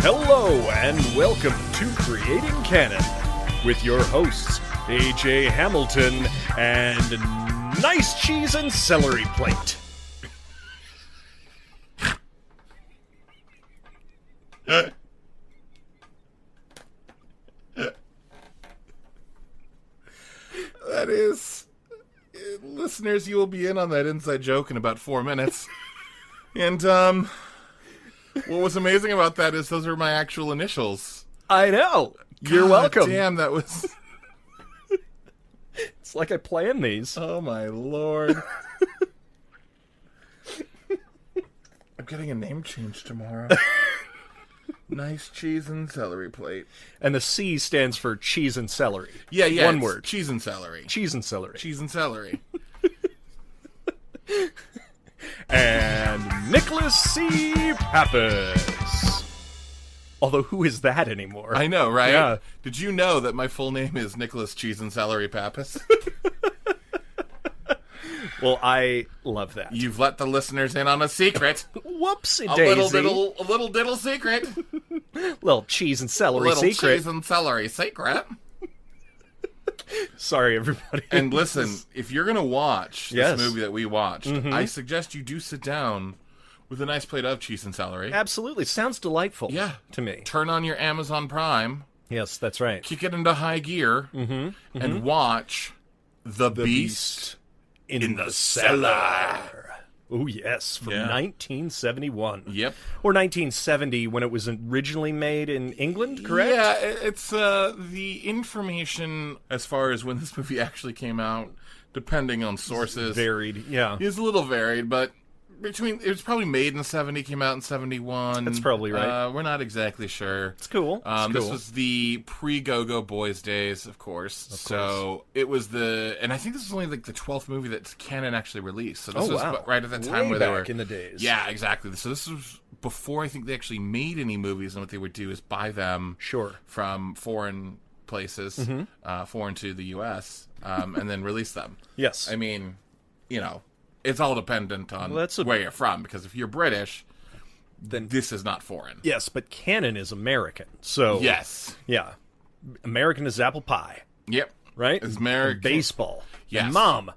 Hello and welcome to Creating Canon with your hosts AJ Hamilton and Nice Cheese and Celery Plate. That is, listeners, you will be in on that inside joke in about 4 minutes. And, what was amazing about that is those are my actual initials. I know. You're God welcome. Damn, that was... It's like I planned these. Oh, my Lord. I'm getting a name change tomorrow. Nice Cheese and Celery Plate. And the C stands for cheese and celery. Yeah. One word. Cheese and celery. Cheese and celery. Cheese and celery. And Nicholas C. Pappas. Although, who is that anymore? I know, right? Yeah. Did you know that my full name is Nicholas Cheese and Celery Pappas? Well, I love that. You've let the listeners in on a secret. Whoopsie A daisy. little diddle secret. Little cheese and celery Little secret. cheese and celery secret. Sorry, everybody. And listen, if you're going to watch this Yes. movie that we watched, I suggest you do sit down with a nice plate of cheese and celery. Absolutely. Sounds delightful to me. Turn on your Amazon Prime, Yes, that's right. kick it into high gear, and watch The Beast in the Cellar. Oh, yes, from Yeah. 1971. Yep. Or 1970 when it was originally made in England, correct? Yeah, it's the information as far as when this movie actually came out, depending on sources, Varied, yeah. is a little varied, but it was probably made in 70, came out in 71. That's probably right. We're not exactly sure. It's cool. This was the pre-Go-Go Boys days, of course. So it was and I think this was only like the 12th movie that Canon actually released. So this was right at the time Way where they were back in the days. Yeah, exactly. So this was before I think they actually made any movies, and what they would do is buy them from foreign places, foreign to the U.S., and then release them. Yes. I mean, it's all dependent on where you're from, because if you're British, then this is not foreign. Yes, but Canon is American, so... Yes. Yeah. American is apple pie. Yep. Right? It's American. And baseball. Yes. And mom.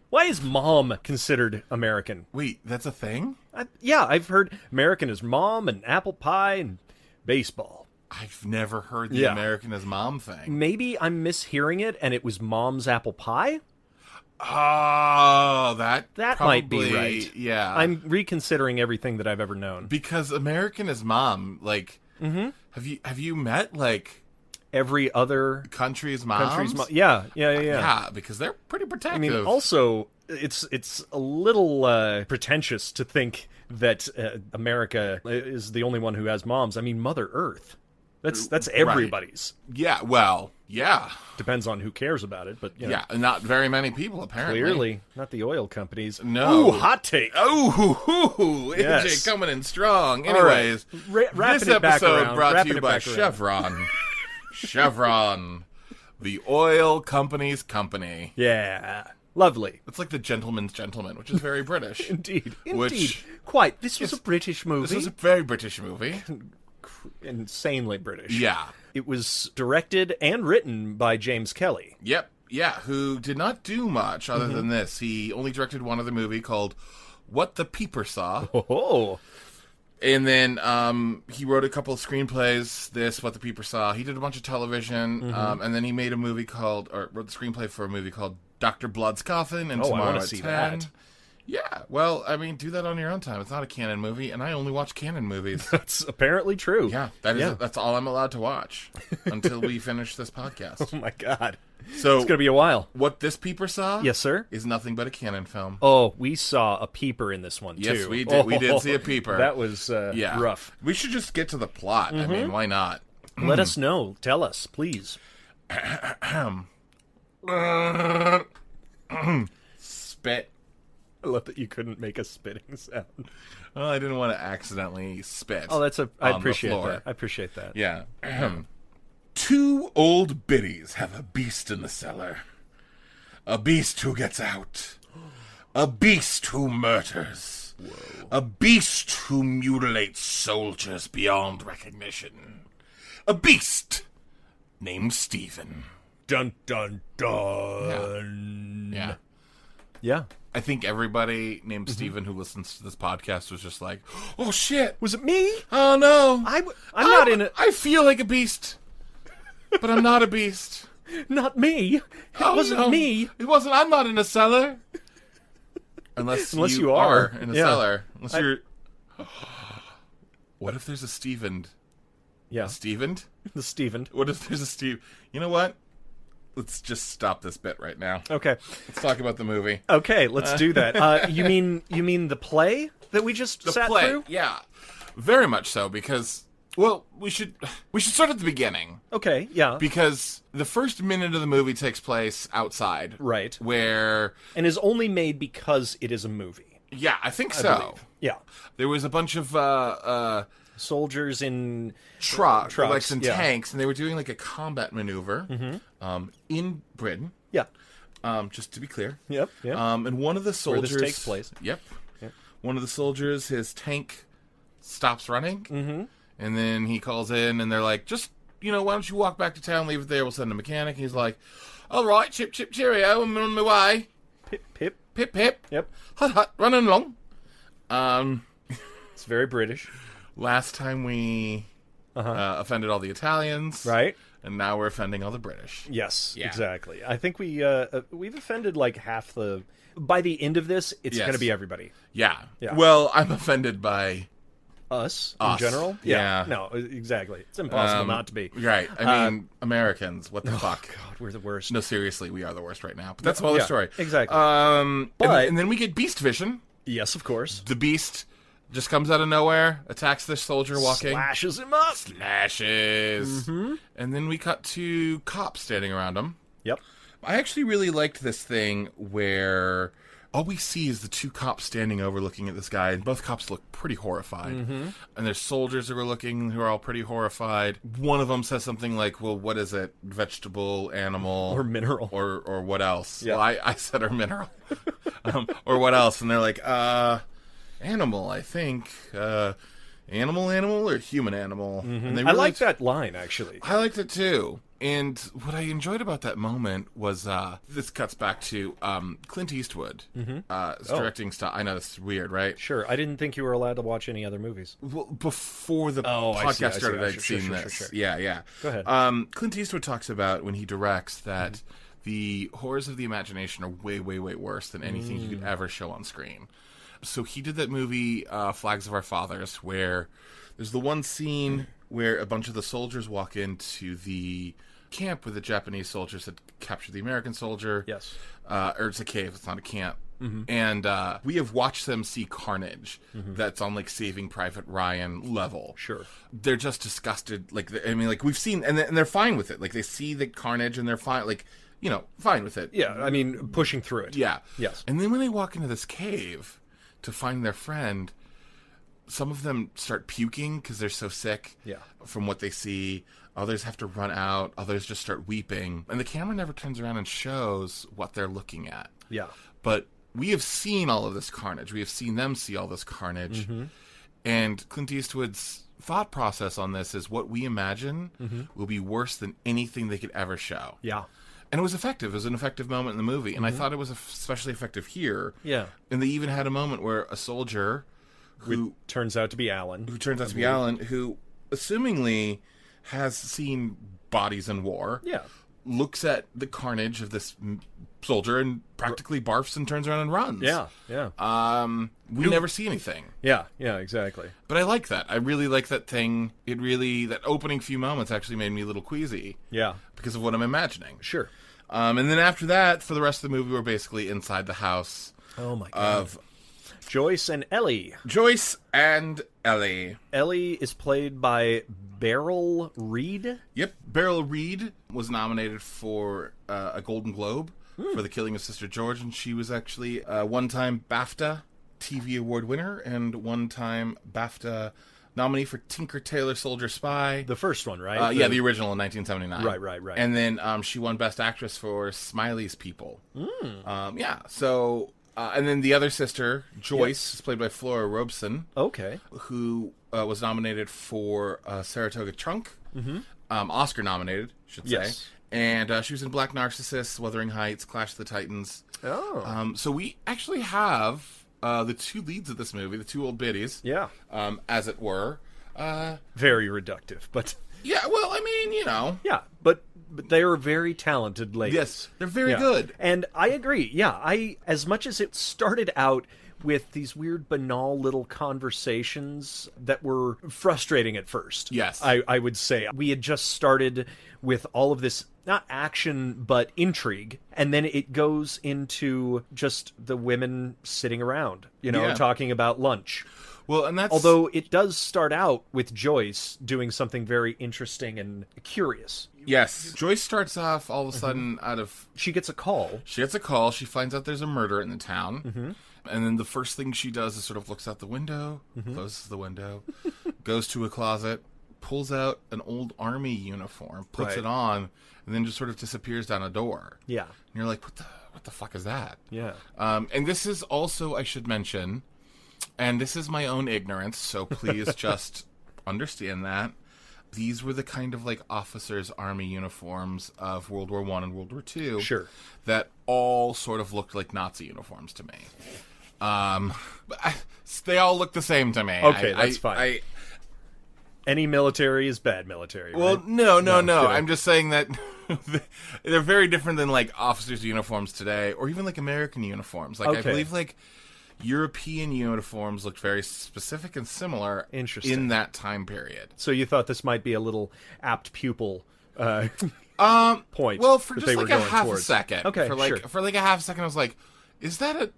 Why is mom considered American? Wait, that's a thing? I've heard American is mom and apple pie and baseball. I've never heard the American is mom thing. Maybe I'm mishearing it and it was mom's apple pie? Oh, that probably, might be right. Yeah. I'm reconsidering everything that I've ever known. Because American is mom, like, have you met, like, every other country's moms? Yeah. Yeah, because they're pretty protective. I mean, also, it's a little pretentious to think that America is the only one who has moms. I mean, Mother Earth. That's everybody's. Right. Yeah, well, yeah. Depends on who cares about it, but yeah, not very many people apparently. Clearly, not the oil companies. No. Ooh, hot take. Oh, yes. AJ coming in strong. Anyways, right. This episode brought to you by Chevron. Chevron, the oil company's company. Yeah. Lovely. It's like the gentleman's gentleman, which is very British. Indeed. Which quite. This was a British movie. This was a very British movie. Insanely British. Yeah. It was directed and written by James Kelly. Yep. Yeah, who did not do much other than this. He only directed one other movie called What the Peeper Saw. Oh. And then he wrote a couple of screenplays, What the Peeper Saw. He did a bunch of television, and then he made wrote the screenplay for a movie called Dr. Blood's Coffin and Tomorrow I want to at see 10. that. Yeah, well, I mean, do that on your own time. It's not a canon movie, and I only watch canon movies. That's apparently true. Yeah, that's all I'm allowed to watch until we finish this podcast. Oh my god. So it's going to be a while. What this peeper saw? Yes, sir. Is nothing but a canon film. Oh, we saw a peeper in this one, too. Yes, we did. We did see a peeper. That was rough. We should just get to the plot. I mean, why not? Let us know. Tell us, please. Spit. I love that you couldn't make a spitting sound. Well, I didn't want to accidentally spit. Oh, I appreciate the floor. that. I appreciate that. Yeah. Two old biddies have a beast in the cellar. A beast who gets out. A beast who murders. Whoa. A beast who mutilates soldiers beyond recognition. A beast named Stephen. Dun, dun, dun. Yeah. Yeah. I think everybody named Stephen who listens to this podcast was just like, oh shit. Was it me? Oh no. I'm not in it. I feel like a beast. But I'm not a beast. Not me. It wasn't me. It wasn't. I'm not in a cellar. Unless you are in a cellar. Unless you're... What if there's a Stephen? Yeah. A Stephen? The Stephen. What if there's a Steve? You know what? Let's just stop this bit right now. Okay. Let's talk about the movie. Okay, let's do that. You mean the play that we just sat through? Yeah. Very much so, because... Well, we should start at the beginning. Okay, yeah. Because the first minute of the movie takes place outside. Right. Where... And is only made because it is a movie. Yeah, I think I so. believe. Yeah. There was a bunch of... soldiers in... trucks and yeah. tanks, and they were doing like a combat maneuver in Britain. Yeah. Just to be clear. Yep. And one of the soldiers... Where this takes place. Yep. One of the soldiers, his tank stops running. Mm-hmm. And then he calls in, and they're like, just, why don't you walk back to town, leave it there, we'll send a mechanic. And he's like, all right, chip, chip, cheerio, I'm on my way. Pip, pip. Pip, pip. Yep. Hut, hut, running along. It's very British. Last time we offended all the Italians. Right. And now we're offending all the British. Yes, Yeah. exactly. I think we've offended like half the... By the end of this, it's going to be everybody. Yeah. Yeah. Well, I'm offended by... Us, in general? Yeah. No, exactly. It's impossible not to be. Right. I mean, Americans, what the fuck? God, we're the worst. No, seriously, we are the worst right now. But that's another story. Exactly. And then we get beast vision. Yes, of course. The beast just comes out of nowhere, attacks the soldier walking. Slashes him up. Slashes. Mm-hmm. And then we cut to cops standing around him. Yep. I actually really liked this thing where all we see is the two cops standing over looking at this guy, and both cops look pretty horrified. Mm-hmm. And there's soldiers who are looking who are all pretty horrified. One of them says something like, well, what is it? Vegetable, animal? Or mineral. Or what else? Yeah. Well, I said or mineral. Or what else? And they're like, animal, I think. Animal, or human animal? Mm-hmm. And they I like that line, actually. I liked it too. And what I enjoyed about that moment was, this cuts back to Clint Eastwood directing stuff. I know this is weird, right? Sure. I didn't think you were allowed to watch any other movies. Well, before the I podcast see. started, I'd Sure, seen sure, this. sure. Yeah. Go ahead. Clint Eastwood talks about when he directs that the horrors of the imagination are way, way, way worse than anything he could ever show on screen. So he did that movie, Flags of Our Fathers, where there's the one scene where a bunch of the soldiers walk into the camp where the Japanese soldiers had captured the American soldier. Yes. Or it's a cave, it's not a camp. Mm-hmm. And we have watched them see carnage that's on, like, Saving Private Ryan level. Sure. They're just disgusted. Like, we've seen, and they're fine with it. Like, they see the carnage and they're fine, like, fine with it. Yeah, I mean, pushing through it. Yeah. Yes. And then when they walk into this cave to find their friend, some of them start puking because they're so sick from what they see. Others have to run out. Others just start weeping. And the camera never turns around and shows what they're looking at. Yeah. But we have seen all of this carnage. We have seen them see all this carnage. Mm-hmm. And Clint Eastwood's thought process on this is what we imagine will be worse than anything they could ever show. Yeah. And it was effective. It was an effective moment in the movie. And I thought it was especially effective here. Yeah. And they even had a moment where a soldier who turns out to be Alan. Who assumingly has seen bodies in war. Yeah. Looks at the carnage of this soldier and practically barfs and turns around and runs. Yeah. We never see anything. Yeah, exactly. But I like that. I really like that thing. That opening few moments actually made me a little queasy. Yeah. Because of what I'm imagining. Sure. And then after that, for the rest of the movie, we're basically inside the house. Oh my God. Of Joyce and Ellie. Joyce and Ellie. Ellie is played by Beryl Reed. Yep. Beryl Reed was nominated for a Golden Globe for The Killing of Sister George, and she was actually a one-time BAFTA TV Award winner and one-time BAFTA nominee for Tinker Tailor Soldier Spy. The first one, right? The original in 1979. Right. And then she won Best Actress for Smiley's People. So And then the other sister, Joyce, is played by Flora Robeson, Okay. who was nominated for Saratoga Trunk, Oscar nominated, should say. Yes. And she was in Black Narcissus, Wuthering Heights, Clash of the Titans. Oh. So we actually have the two leads of this movie, the two old biddies, Yeah. as it were. Very reductive, but Yeah, well, I mean, you know. yeah, but they are very talented ladies. Yes, they're very Yeah. good. And I agree. Yeah, as much as it started out with these weird banal little conversations that were frustrating at first. Yes. I would say. We had just started with all of this, not action, but intrigue. And then it goes into just the women sitting around, Yeah. talking about lunch. Well, and that's... Although it does start out with Joyce doing something very interesting and curious. Yes. Joyce starts off all of a sudden out of... She gets a call. She gets a call. She finds out there's a murder in the town. And then the first thing she does is sort of looks out the window, closes the window, goes to a closet, pulls out an old army uniform, puts Right. it on, and then just sort of disappears down a door. Yeah. And you're like, what the fuck is that? Yeah. And this is also, I should mention, and this is my own ignorance, so please just understand that. These were the kind of like officers' army uniforms of World War I and World War II. Sure. That all sort of looked like Nazi uniforms to me. They all look the same to me. Okay, that's fine. Any military is bad military. Well, right? no. kidding. I'm just saying that they're very different than like officers' uniforms today, or even like American uniforms. Like I Okay. believe like European uniforms looked very specific and similar Interesting. in that time period. So you thought this might be a little apt pupil point? Well, for that just they were like a going half towards. a second. Okay, For like sure. for like a half a second, I was like, "Is that a?"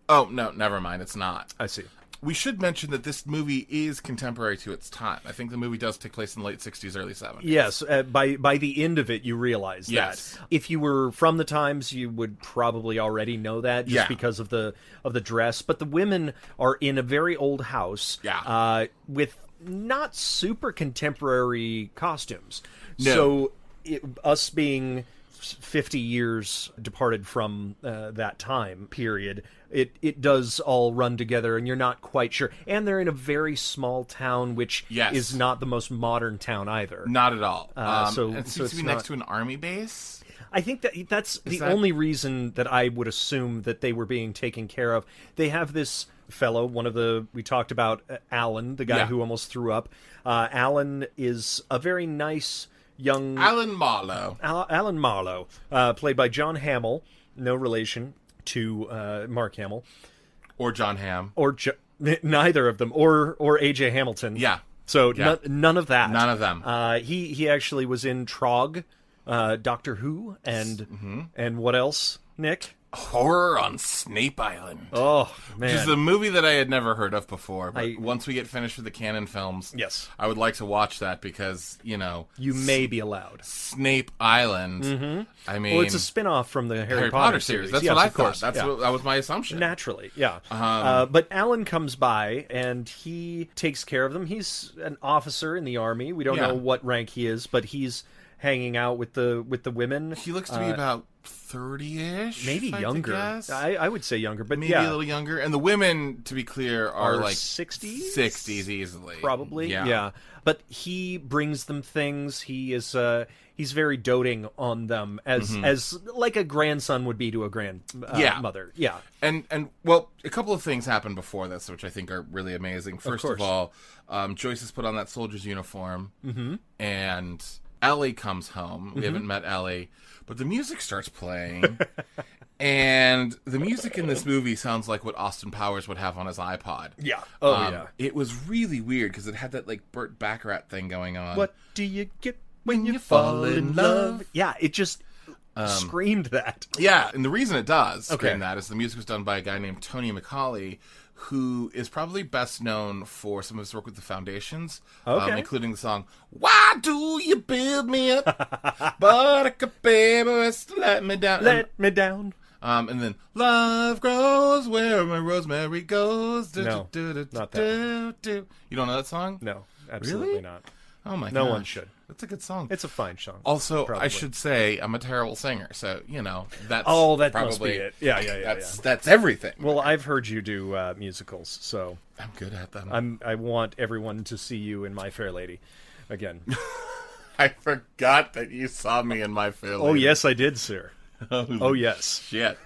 Oh no, never mind. It's not. I see. We should mention that this movie is contemporary to its time. I think the movie does take place in the late 60s, early 70s. Yes, by the end of it, you realize Yes. that. If you were from the times, you would probably already know that just Yeah. because of the dress. But the women are in a very old house, Yeah. with not super contemporary costumes. No. So us being 50 years departed from that time period, it does all run together, and you're not quite sure. And they're in a very small town, which Yes. is not the most modern town either. Not at all. So- and it so seems it's to be not- next to an army base. I think that's the that- only reason that I would assume that they were being taken care of. They have this fellow, we talked about Alan, the guy Yeah. who almost threw up. Alan is a very nice young... Alan Marlowe. Alan Marlowe, played by John Hamill, no relation to Mark Hamill, Or John Hamm. or neither of them, or AJ Hamilton. Yeah. So Yeah. none of that. None of them. He actually was in Trog, Doctor Who, and what else, Nick? Horror on Snape Island. Oh Which is man, a movie that I had never heard of before. But I- once we get finished with the canon films, Yes. I would like to watch that because, you may be allowed. Snape Island. I mean, Well, it's a spin-off from the Harry Potter series. That's Yes, what I of course. thought. Yeah. That was my assumption. Naturally, yeah. But Alan comes by and he takes care of them. He's an officer in the army. We don't Yeah. know what rank he is, but he's hanging out with the women. He looks to be about 30-ish, Maybe if I had to younger. guess. I would say younger, but Maybe yeah, a little younger. And the women, to be clear, are like 60s? 60s easily. Probably, Yeah. yeah. But he brings them things. He is he's very doting on them as like a grandson would be to a grandmother. Yeah. And well, a couple of things happen before this, which I think are really amazing. First of course. all, Joyce has put on that soldier's uniform, and Ellie comes home. We haven't met Ellie, but the music starts playing, and the music in this movie sounds like what Austin Powers would have on his iPod. Yeah. Oh yeah. It was really weird because it had that like Burt Bacharach thing going on. What do you get when you fall in love? Yeah, it just screamed that. Yeah, and the reason it does Okay. scream that is the music was done by a guy named Tony McCauley, who is probably best known for some of his work with the Foundations, Okay. including the song "Why Do You Build Me Up, Buttercup Baby, Just Let Me Down," Let me down. and then "Love Grows Where My Rosemary Goes." No, not that You don't know that song? No, absolutely Really? not. Oh my god. No one should. That's a good song. It's a fine song. Also, probably. I should say I'm a terrible singer, so that's that probably, must be it. Yeah. That's everything. Well, I've heard you do musicals, so I'm good at them. I want everyone to see you in My Fair Lady again. I forgot that you saw me in My Fair Lady. Oh yes, I did, sir. Oh yes. Shit.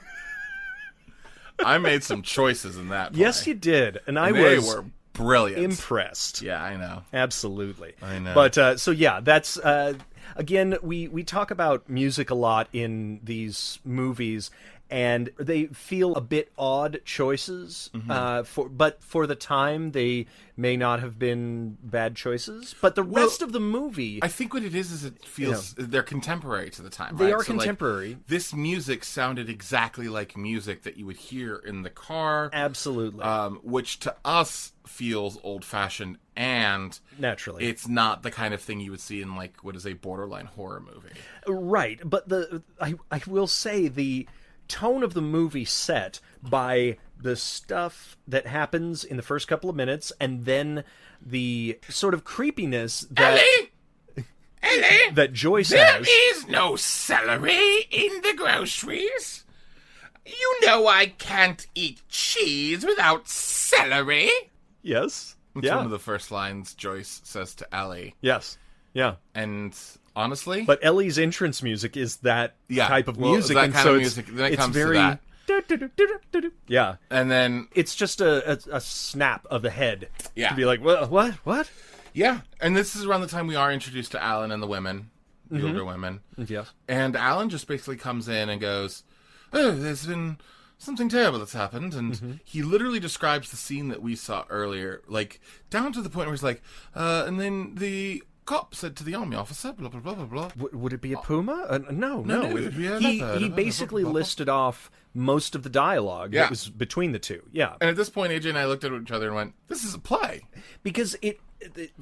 I made some choices in that play. Yes, you did, and They were brilliant. Impressed. Yeah, I know. Absolutely. I know. But so yeah, that's again, we talk about music a lot in these movies, and they feel a bit odd choices. But for the time, they may not have been bad choices. But the rest of the movie, I think what it is it feels they're contemporary to the time. They right? are So, contemporary. Like, this music sounded exactly like music that you would hear in the car. Absolutely. Which to us feels old-fashioned, and naturally, it's not the kind of thing you would see in like what is a borderline horror movie. Right, but I will say the tone of the movie set by the stuff that happens in the first couple of minutes, and then the sort of creepiness that Ellie, that Joyce there has. is no celery in the groceries. You know I can't eat cheese without celery. Yes. It's one of the first lines Joyce says to Ellie. Yes. Yeah. And honestly, but Ellie's entrance music is that type of music, that and kind so of music. Then it comes very, to that. Yeah. And then it's just a snap of the head. Yeah. To be like, what? Yeah. And this is around the time we are introduced to Alan and the women, the older women. Yes. And Alan just basically comes in and goes, "Oh, there's been something terrible that's happened," and he literally describes the scene that we saw earlier, like down to the point where he's like, and then the cop said to the army officer, blah blah blah blah blah. Would it be a puma? No. it would be a leopard. He basically listed off most of the dialogue that was between the two. Yeah. And at this point, AJ and I looked at each other and went, "This is a play," because it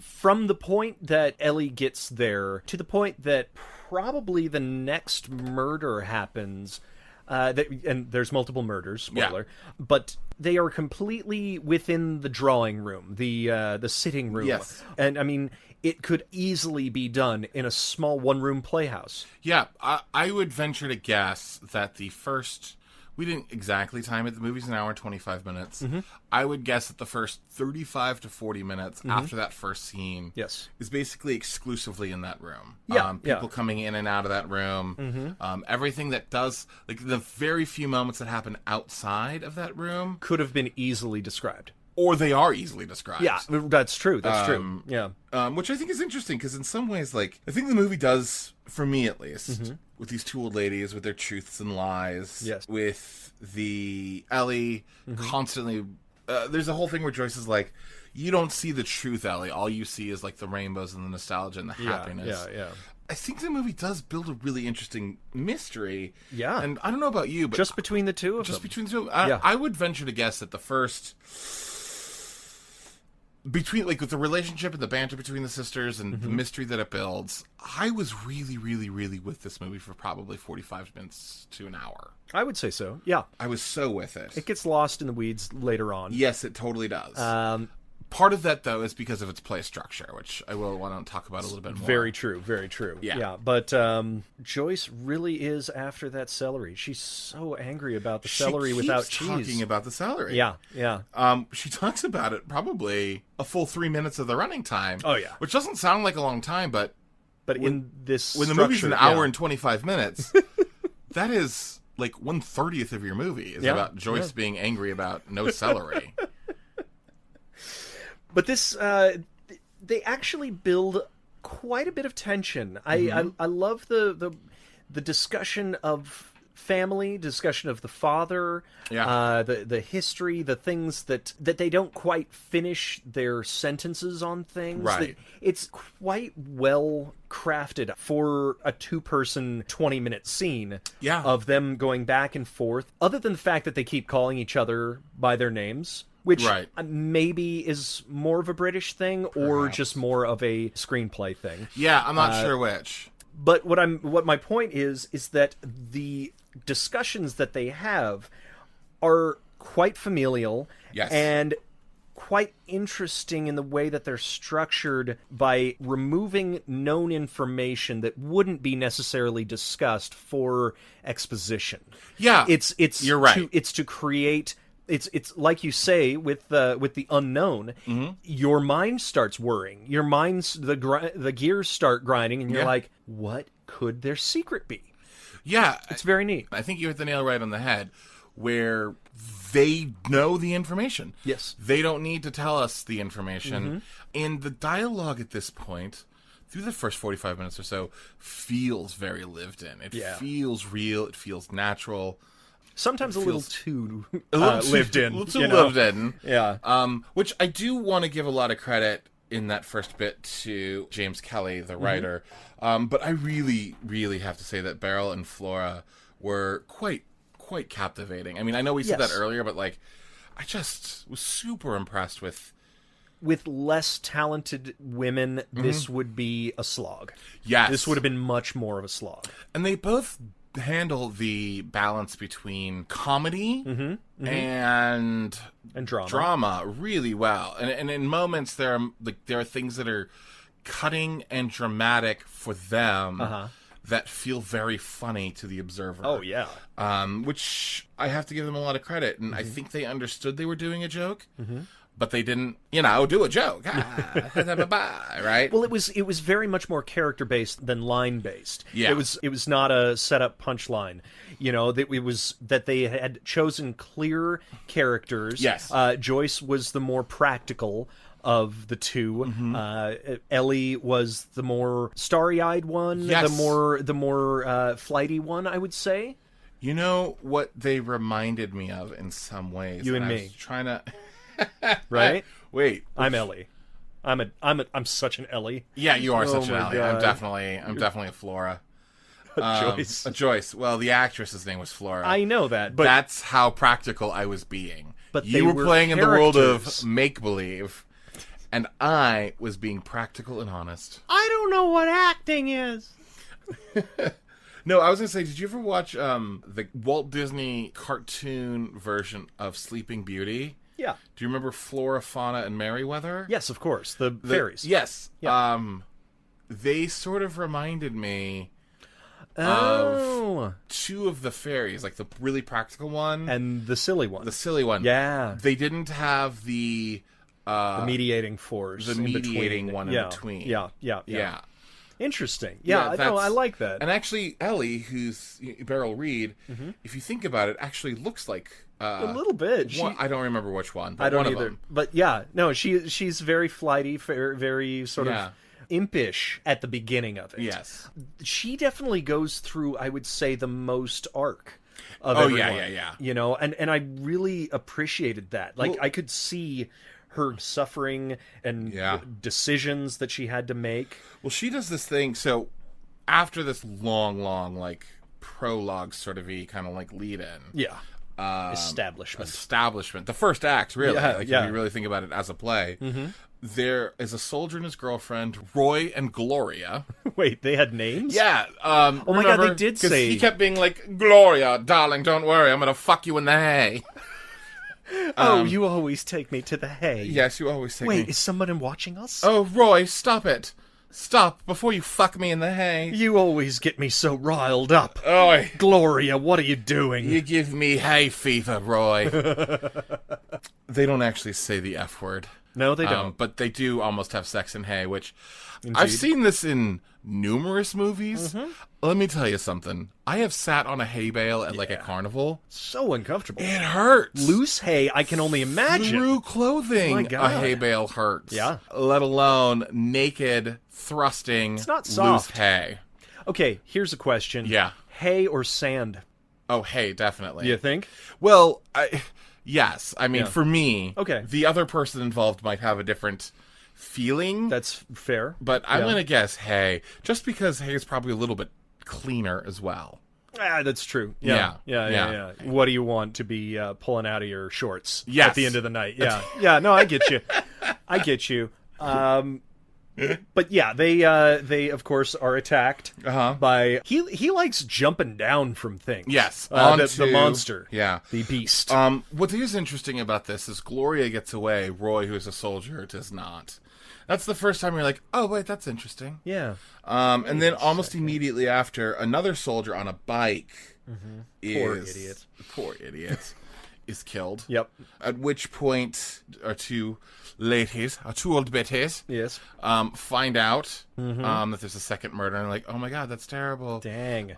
from the point that Ellie gets there to the point that probably the next murder happens. And there's multiple murders, spoiler, but they are completely within the drawing room, the sitting room. Yes. And I mean, it could easily be done in a small one-room playhouse. Yeah, I would venture to guess that the first... We didn't exactly time it. The movie's an hour and 25 minutes. I would guess that the first 35 to 40 minutes after that first scene is basically exclusively in that room. People coming in and out of that room. Everything that does... Like, the very few moments that happen outside of that room... Could have been easily described. Or they are easily described. Yeah, that's true. That's true. Yeah. Which I think is interesting, because in some ways, like, I think the movie does, for me at least, with these two old ladies, with their truths and lies, with the Ellie constantly... there's a whole thing where Joyce is like, you don't see the truth, Ellie. All you see is, like, the rainbows and the nostalgia and the happiness. Yeah. I think the movie does build a really interesting mystery. Yeah. And I don't know about you, but... Just between the two of them. Just between the two of them. I would venture to guess that the first... Between, like, with the relationship and the banter between the sisters and the mystery that it builds, I was really, really, really with this movie for probably 45 minutes to an hour. I would say so, yeah. I was so with it. It gets lost in the weeds later on. Yes, it totally does. Part of that, though, is because of its play structure, which I will want to talk about a little bit more. Very true, very true. Yeah. But Joyce really is after that celery. She's so angry about the celery without cheese. Talking about the celery. Yeah. She talks about it probably a full 3 minutes of the running time. Oh, yeah. Which doesn't sound like a long time, but in this when the movie's an hour and 25 minutes, that is like 1/30 of your movie is about Joyce being angry about no celery. But this, they actually build quite a bit of tension. I love the discussion of family, discussion of the father, the history, the things that they don't quite finish their sentences on things. Right. It's quite well crafted for a two-person 20-minute scene of them going back and forth, other than the fact that they keep calling each other by their names. Which maybe is more of a British thing or just more of a screenplay thing. Yeah, I'm not sure which. But what my point is that the discussions that they have are quite familial and quite interesting in the way that they're structured by removing known information that wouldn't be necessarily discussed for exposition. Yeah, It's you're right. It's to create. It's like you say with the unknown. Your mind starts worrying. Your mind's the gears start grinding, and you're like, what could their secret be? Yeah, It's very neat. I think you hit the nail right on the head, where they know the information. Yes. They don't need to tell us the information. And the dialogue at this point, through the first 45 minutes or so, feels very lived in. It feels real. It feels natural. Sometimes a little too Lived in. A little too lived in. Yeah. Which I do want to give a lot of credit in that first bit to James Kelly, the writer. But I really, really have to say that Beryl and Flora were quite captivating. I mean, I know we said that earlier, but like, I just was super impressed with less talented women. This would be a slog. Yes, this would have been much more of a slog. And they both handle the balance between comedy and drama really well. And in moments there are things that are cutting and dramatic for them. That feel very funny to the observer. Oh, yeah. Which I have to give them a lot of credit. And I think they understood they were doing a joke, but they didn't, do a joke. Right? Well, it was very much more character-based than line-based. Yeah. It was not a set-up punchline. It was that they had chosen clear characters. Yes. Joyce was the more practical of the two. Ellie was the more starry-eyed one, Yes. the more flighty one, I would say. You know what they reminded me of in some ways? You and I me. was trying to Right? Wait. I'm Ellie. I'm such an Ellie. Yeah, you are such an my Ellie. God. I'm definitely a Flora. Joyce. A Joyce. Well, the actress's name was Flora. I know that, but that's how practical I was being. But you they were were playing in the world characters. of make-believe, and I was being practical and honest. I don't know what acting is. No, I was going to say, did you ever watch the Walt Disney cartoon version of Sleeping Beauty? Yeah. Do you remember Flora, Fauna, and Merryweather? Yes, of course. The fairies. Yes. Yeah. They sort of reminded me Oh. of two of the fairies, like the really practical one And the silly one. the silly one. Yeah. They didn't have the mediating force. the in mediating between. one in Yeah. between. Yeah. Interesting. Yeah, no, that's- I like that. And actually, Ellie, who's Beryl Reed, if you think about it, actually looks like a little bit. I don't remember which one. But I don't one either. Of them. But yeah, no, she's very flighty, very sort of impish at the beginning of it. Yes. She definitely goes through, I would say, the most arc of Oh, everyone. yeah. And I really appreciated that. Like, Well, I could see her suffering and decisions that she had to make. Well, she does this thing. So after this long, like prologue sort of kind of like lead in. Yeah. Establishment. The first act, really. Yeah, If you really think about it as a play. There is a soldier and his girlfriend, Roy and Gloria. Wait, they had names? Yeah. Oh my God, they did say... he kept being like, Gloria, darling, don't worry, I'm going to fuck you in the hay. You always take me to the hay. Yes, you always take me. Wait, is somebody watching us? Oh, Roy, stop it. Stop before you fuck me in the hay. You always get me so riled up. Oi. Gloria, what are you doing? You give me hay fever, Roy. They don't actually say the F word. No, they don't. But they do almost have sex in hay, which Indeed. I've seen this in numerous movies. Let me tell you something. I have sat on a hay bale at like a carnival. So uncomfortable. It hurts. Loose hay, I can only imagine. Through clothing, My God. a hay bale hurts. Yeah. Let alone naked, thrusting, It's not loose soft. hay. Okay, here's a question. Yeah. Hay or sand? Oh, hay, definitely. You think? Well, yes. I mean, Yeah. for me, Okay. the other person involved might have a different feeling. That's fair. But I'm going to guess hay, just because hay is probably a little bit cleaner as well. That's true. Yeah. Yeah. What do you want to be pulling out of your shorts Yes. at the end of the night? Yeah. Yeah, no, I get you. But yeah, they of course are attacked Uh-huh. by he likes jumping down from things. Yes, the monster. Yeah. The beast. What is interesting about this is Gloria gets away. Roy, who is a soldier, does not. That's the first time you're like, oh, wait, that's interesting. Yeah. And then almost immediately after, another soldier on a bike Poor idiot. Is killed. Yep. At which point our two old betties, Yes. find out that there's a second murder, and like, oh my god, that's terrible. Dang.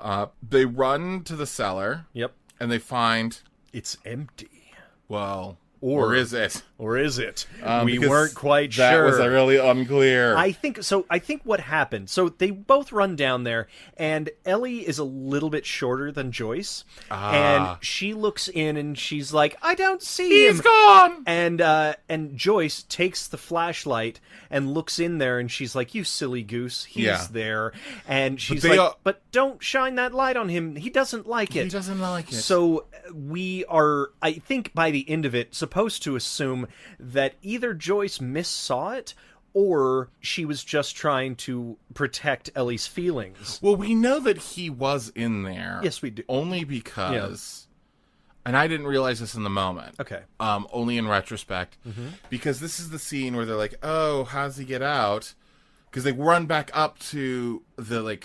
They run to the cellar. Yep. And they find, It's empty. well, or is it? Or is it? We Because weren't quite that sure. was really unclear. I think so. I think what happened. So they both run down there, and Ellie is a little bit shorter than Joyce, and she looks in and she's like, "I don't see him. He's gone." And Joyce takes the flashlight and looks in there, and she's like, "You silly goose, he's there." And she's "But don't shine that light on him. He doesn't like it. He doesn't like it." So we are, I think, by the end of it, supposed to assume that either Joyce missaw it or she was just trying to protect Ellie's feelings. Well, we know that he was in there. Yes, we do. Only because, and I didn't realize this in the moment. Okay. Only in retrospect, because this is the scene where they're like, "Oh, how does he get out?" Because they run back up to the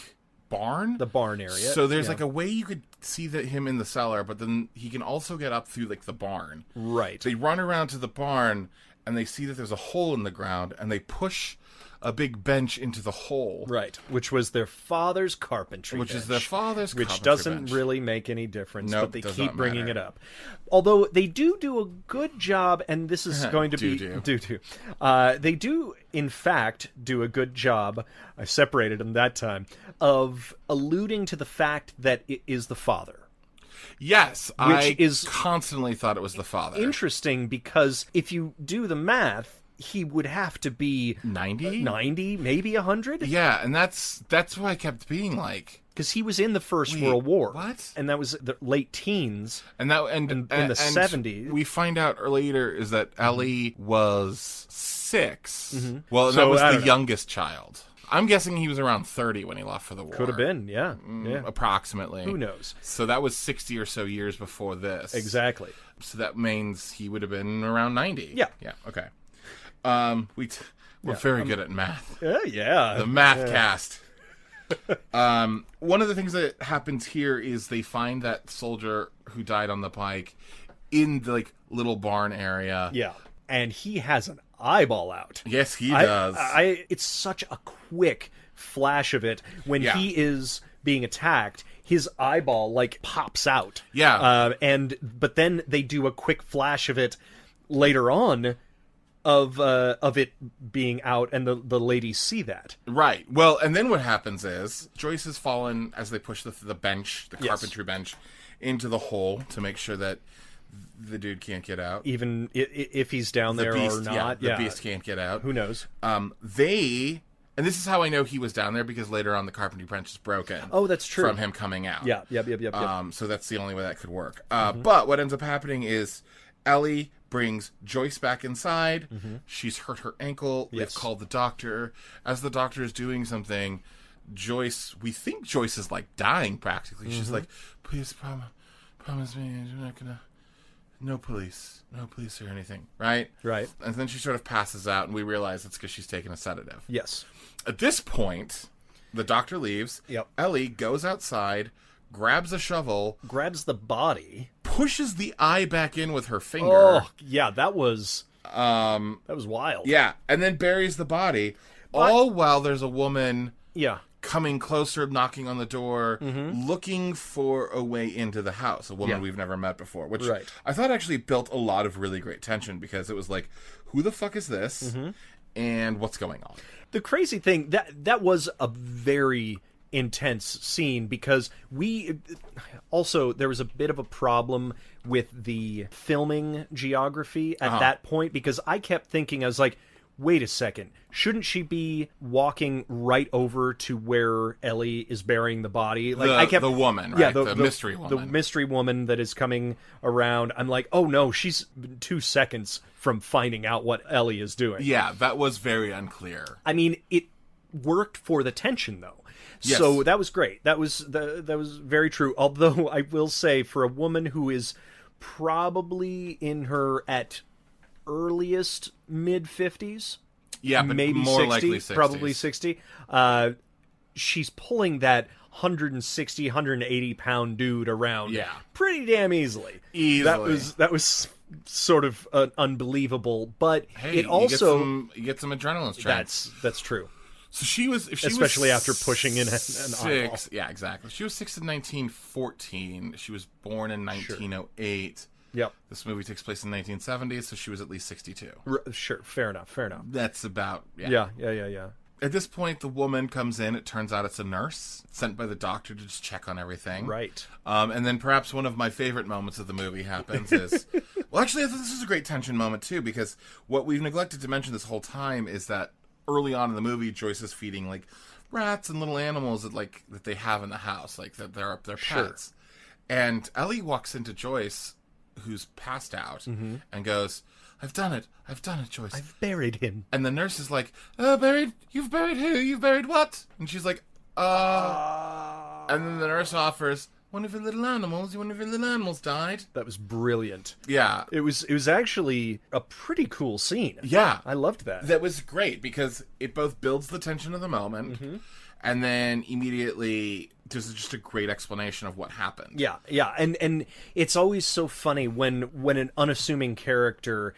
barn, The barn area. So there's like a way you could see him in the cellar, but then he can also get up through the barn. Right. They run around to the barn and they see that there's a hole in the ground, and they push a big bench into the hole. Right. Which was their father's carpentry Which bench. is their father's Which carpentry doesn't bench. really make any difference, Nope, but they does keep not bringing matter. it up. Although they do a good job, and this is going to be... Do. They do, in fact, do a good job, I separated them that time, of alluding to the fact that it is the father. Yes, Which is constantly thought it was the father. Interesting, because if you do the math, he would have to be 90? 90, maybe 100? Yeah, and that's why I kept being like, because he was in the First World War. What? And that was the late teens. And that in the 70s. We find out later is that Ellie was 6. Mm-hmm. Well, So, that was I the don't know. youngest child. I'm guessing he was around 30 when he left for the war. Could have been, yeah. Approximately. Who knows? So that was 60 or so years before this. Exactly. So that means he would have been around 90. Yeah. Yeah, okay. We're very good at math. Yeah. The math cast. One of the things that happens here is they find that soldier who died on the pike in the little barn area. Yeah. And he has an eyeball out. Yes, he does. It's such a quick flash of it when he is being attacked. His eyeball pops out. Yeah. But then they do a quick flash of it later on of it being out, and the ladies see that. Right. Well, and then what happens is Joyce has fallen as they push the bench, the carpentry bench, into the hole to make sure that the dude can't get out. Even if he's down there or not. The beast can't get out. Who knows? And this is how I know he was down there, because later on the carpentry bench is broken. Oh, that's true. From him coming out. Yeah. Yep. So that's the only way that could work. But what ends up happening is Ellie brings Joyce back inside. She's hurt her ankle. Yes. They've called the doctor. As the doctor is doing something, we think Joyce is dying practically. She's like, "Please promise me you're not gonna, no police or anything." Right? Right. And then she sort of passes out, and we realize it's because she's taken a sedative. Yes. At this point, the doctor leaves. Yep. Ellie goes outside, grabs a shovel, Grabs the body. pushes the eye back in with her finger. Oh, yeah, that was wild. Yeah, and then buries the body, all while there's a woman Yeah. coming closer, knocking on the door, looking for a way into the house, a woman we've never met before, which I thought actually built a lot of really great tension, because it was like, who the fuck is this, and what's going on? The crazy thing, that was a very intense scene, because there was a bit of a problem with the filming geography at that point, because I kept thinking, I was like, wait a second, shouldn't she be walking right over to where Ellie is burying the body? Like the woman, right? The mystery woman. The mystery woman that is coming around. I'm like, oh no, she's 2 seconds from finding out what Ellie is doing. Yeah, that was very unclear. I mean, it worked for the tension, though. Yes. So that was great. That was very true. Although I will say, for a woman who is probably in her at earliest mid-50s, yeah, but maybe more 60, likely 60s. probably 60, she's pulling that 160, 180 pound dude around pretty damn easily. That was sort of unbelievable, but hey, it also you get some adrenaline strength. That's true. So she was, especially after pushing in an eyeball. Yeah, exactly. She was 6 in 1914. She was born in 1908. Yep. This movie takes place in 1970, so she was at least 62. Sure, fair enough. That's about Yeah. At this point, the woman comes in. It turns out it's a nurse sent by the doctor to just check on everything. Right. And then perhaps one of my favorite moments of the movie happens is... Well, actually, I think this is a great tension moment, too, because what we've neglected to mention this whole time is that early on in the movie, Joyce is feeding, like, rats and little animals that they have in the house, like, that they're pets. Sure. And Ellie walks into Joyce, who's passed out, and goes... I've done it, Joyce. I've buried him. And the nurse is like, buried? You've buried who? You've buried what? And she's like, And then the nurse offers, one of your little animals died. That was brilliant. Yeah. It was actually a pretty cool scene. Yeah. I loved that. That was great, because it both builds the tension of the moment, and then immediately there's just a great explanation of what happened. Yeah. And it's always so funny when an unassuming character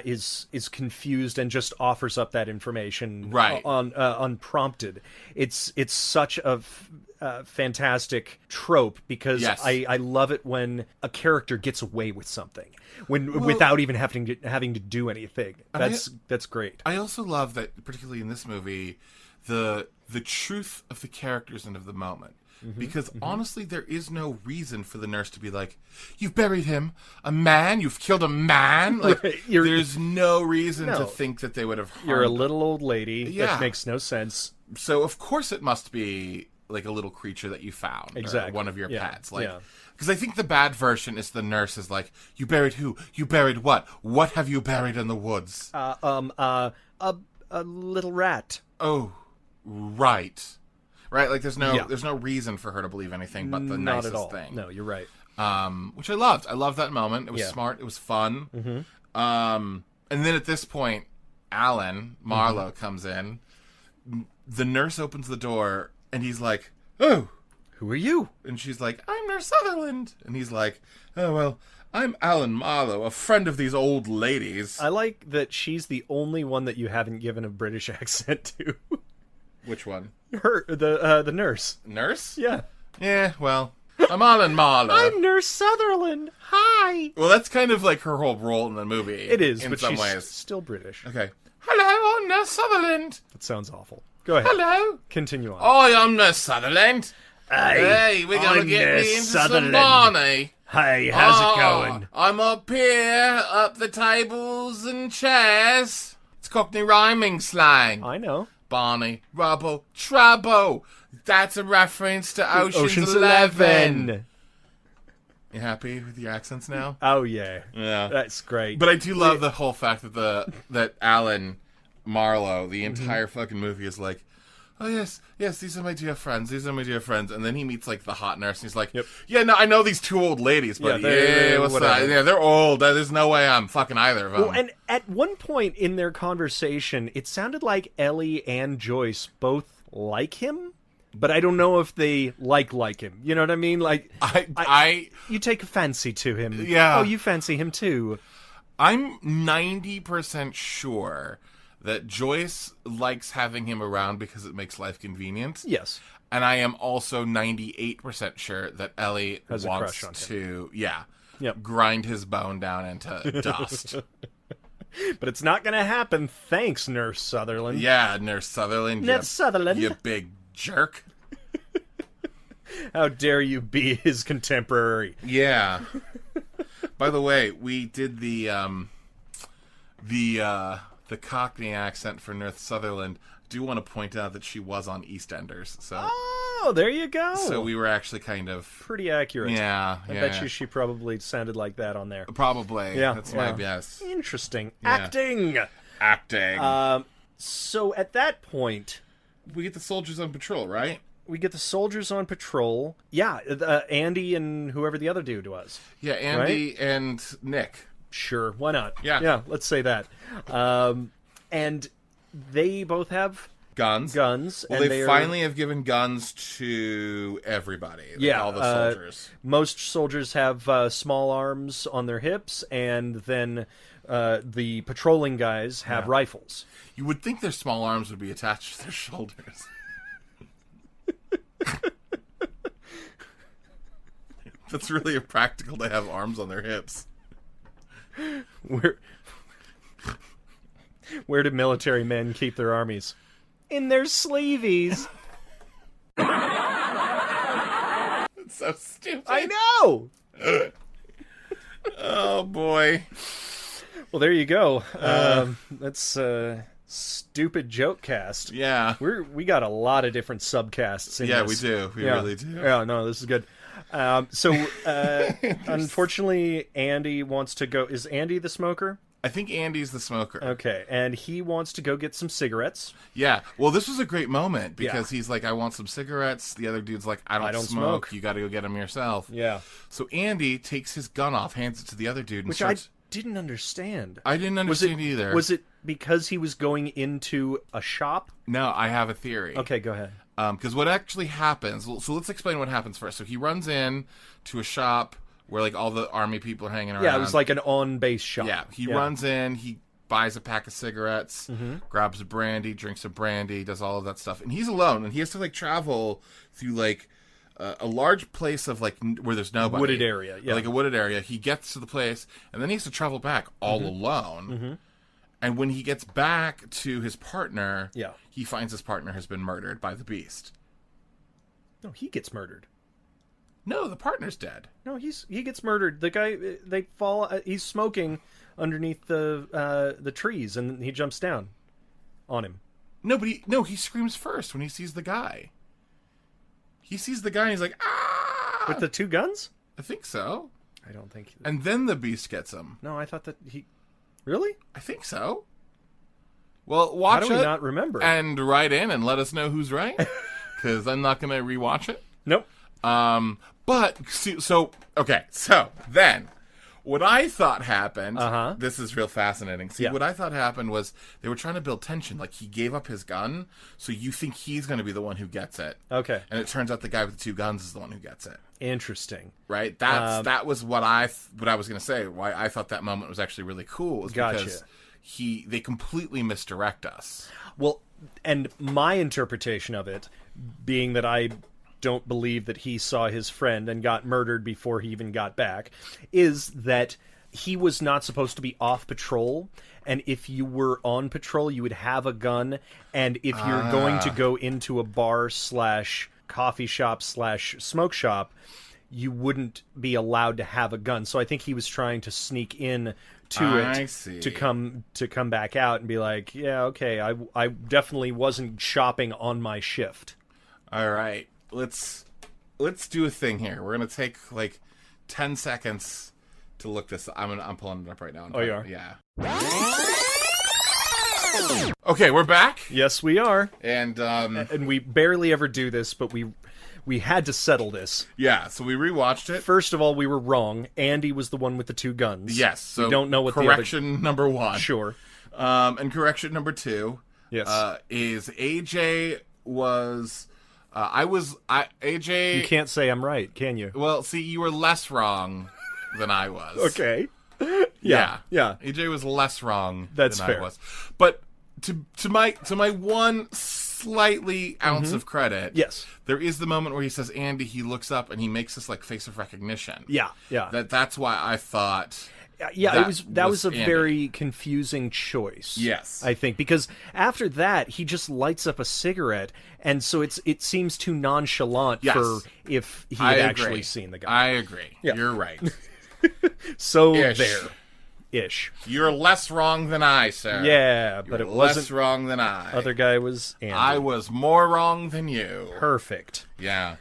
is confused and just offers up that information unprompted. It's such a fantastic trope, because I love it when a character gets away with something without even having to do anything. That's great. I also love that, particularly in this movie, the truth of the characters and of the moment. Because honestly, there is no reason for the nurse to be like, you've buried him, a man, you've killed a man. Like, there's no reason to think that they would have harmed. You're a little old lady. Yeah. That makes no sense. So of course it must be like a little creature that you found. Exactly. Or one of your pets. Because I think the bad version is the nurse is like, you buried who? You buried what? What have you buried in the woods? A little rat. Oh, right. Right, like there's no reason for her to believe anything but the Not nicest at all. thing. No, you're right. Which I loved. I loved that moment. It was smart. It was fun. And then at this point, Alan Marlowe comes in. The nurse opens the door, and he's like, "Oh, who are you?" And she's like, "I'm Nurse Sutherland." And he's like, "Oh well, I'm Alan Marlowe, a friend of these old ladies." I like that she's the only one that you haven't given a British accent to. Which one? The nurse. Nurse? Yeah. Yeah, well, I'm Alan Marlowe. I'm Nurse Sutherland. Hi. Well, that's kind of like her whole role in the movie. It is, in but some she's ways. still British. Okay. Hello, I'm Nurse Sutherland. That sounds awful. Go ahead. Hello. Continue on. Oh, I'm Nurse Sutherland. Hey, we're going to get Nurse me into Sutherland. some Barney. Hey, how's it going? I'm up here, up the tables and chairs. It's Cockney rhyming slang. I know. Barney, Rubble, Trouble. That's a reference to Ocean's 11. You happy with your accents now? Oh, yeah. Yeah. That's great. But I do love the whole fact that Alan Marlowe, the entire fucking movie, is like, oh, yes, these are my dear friends. And then he meets, like, the hot nurse, and he's like, yeah, no, I know these two old ladies, but what's that? Yeah, they're old. There's no way I'm fucking either of them. Well, and at one point in their conversation, it sounded like Ellie and Joyce both like him, but I don't know if they like him. You know what I mean? Like, you take a fancy to him. Yeah. Oh, you fancy him, too. I'm 90% sure that Joyce likes having him around because it makes life convenient. Yes. And I am also 98% sure that Ellie has wants a crush on him. grind his bone down into dust. But it's not going to happen, thanks, Nurse Sutherland. Yeah, Nurse Sutherland. Nurse Sutherland. You big jerk. How dare you be his contemporary? Yeah. By the way, we did the the Cockney accent for North Sutherland, I do want to point out that she was on EastEnders. So, Oh, there you go. so we were actually kind of pretty accurate. yeah. I bet you she probably sounded like that on there. Probably. Yeah, That's my guess. Interesting. Yeah. Acting. So at that point, We get the soldiers on patrol, right? we get the soldiers on patrol. Yeah, Andy and whoever the other dude was. Yeah, Andy and Nick. Sure, why not? Yeah. Let's say that. And they both have Guns. and Well, they they're- finally have given guns to everybody. Like all the soldiers. Most soldiers have small arms on their hips, and then the patrolling guys have rifles. You would think their small arms would be attached to their shoulders. That's really impractical to have arms on their hips. Where do military men keep their armies? In their sleeveys. It's so stupid. I know. Oh, boy. Well, there you go. That's stupid joke cast. Yeah. We got a lot of different subcasts in Yeah, this. we do. We really do. Yeah, no, this is good. Unfortunately, Andy wants to go. Is Andy the smoker? I think Andy's the smoker. Okay, and he wants to go get some cigarettes. Yeah. Well, this was a great moment because he's like, I want some cigarettes. The other dude's like, I don't smoke. You got to go get them yourself. Yeah. So Andy takes his gun off, hands it to the other dude, and Which starts... I didn't understand. I didn't understand either. Was it because he was going into a shop? No, I have a theory. Okay, go ahead. Because what actually happens... So let's explain what happens first. So he runs in to a shop where like all the army people are hanging around. Yeah, it was like an on-base shop. Yeah, he runs in, he buys a pack of cigarettes, grabs a brandy, drinks a brandy, does all of that stuff. And he's alone, and he has to like travel through like a large place of like where there's nobody. Wooded area, yeah. Like a wooded area. He gets to the place, and then he has to travel back all alone. And when he gets back to his partner, he finds his partner has been murdered by the beast. No, he gets murdered. No, the partner's dead. No, he gets murdered. The guy, they fall. He's smoking underneath the trees, and he jumps down on him. No, but he screams first when he sees the guy. He sees the guy and he's like, ah! With the two guns? I think so. I don't think. And then the beast gets him. No, I thought that he. Really? I think so. Well, watch How do it. we not remember? And write in and let us know who's right. Because I'm not going to rewatch it. Nope. But, so then, what I thought happened, this is real fascinating. See, what I thought happened was they were trying to build tension. Like, he gave up his gun, so you think he's going to be the one who gets it. Okay. And it turns out the guy with the two guns is the one who gets it. Interesting. Right? That was what I was going to say. Why I thought that moment was actually really cool. Was because they completely misdirect us. Well, and my interpretation of it being that I don't believe that he saw his friend and got murdered before he even got back, is that he was not supposed to be off patrol, and if you were on patrol you would have a gun, and if you're going to go into a bar / coffee / smoke shop, you wouldn't be allowed to have a gun. So I think he was trying to sneak in to it to come back out and be like, yeah, okay, I definitely wasn't shopping on my shift. All right. Let's do a thing here. We're gonna take like 10 seconds to look this. I'm pulling it up right now. Oh, you are? Yeah. Okay, we're back. Yes, we are. And we barely ever do this, but we had to settle this. Yeah, so we rewatched it. First of all, we were wrong. Andy was the one with the two guns. Yes. So we don't know what correction number 1. Sure. And correction number 2. Yes. Is AJ was. AJ. You can't say I'm right, can you? Well, see, you were less wrong than I was. Okay. Yeah. Yeah. AJ was less wrong That's than fair. I was. But to my one slightly ounce of credit, yes, there is the moment where he says Andy, he looks up and he makes this like face of recognition. Yeah. That's why I thought. Yeah, that was a Andy. very confusing choice. Yes. I think, because after that he just lights up a cigarette, and so it seems too nonchalant for if he had actually seen the guy. I agree. Yeah. You're right. So Ish. there. Ish. You're less wrong than I, sir. Yeah, but You're it wasn't. less wrong than I. Other guy was Andy. I was more wrong than you. Perfect. Yeah.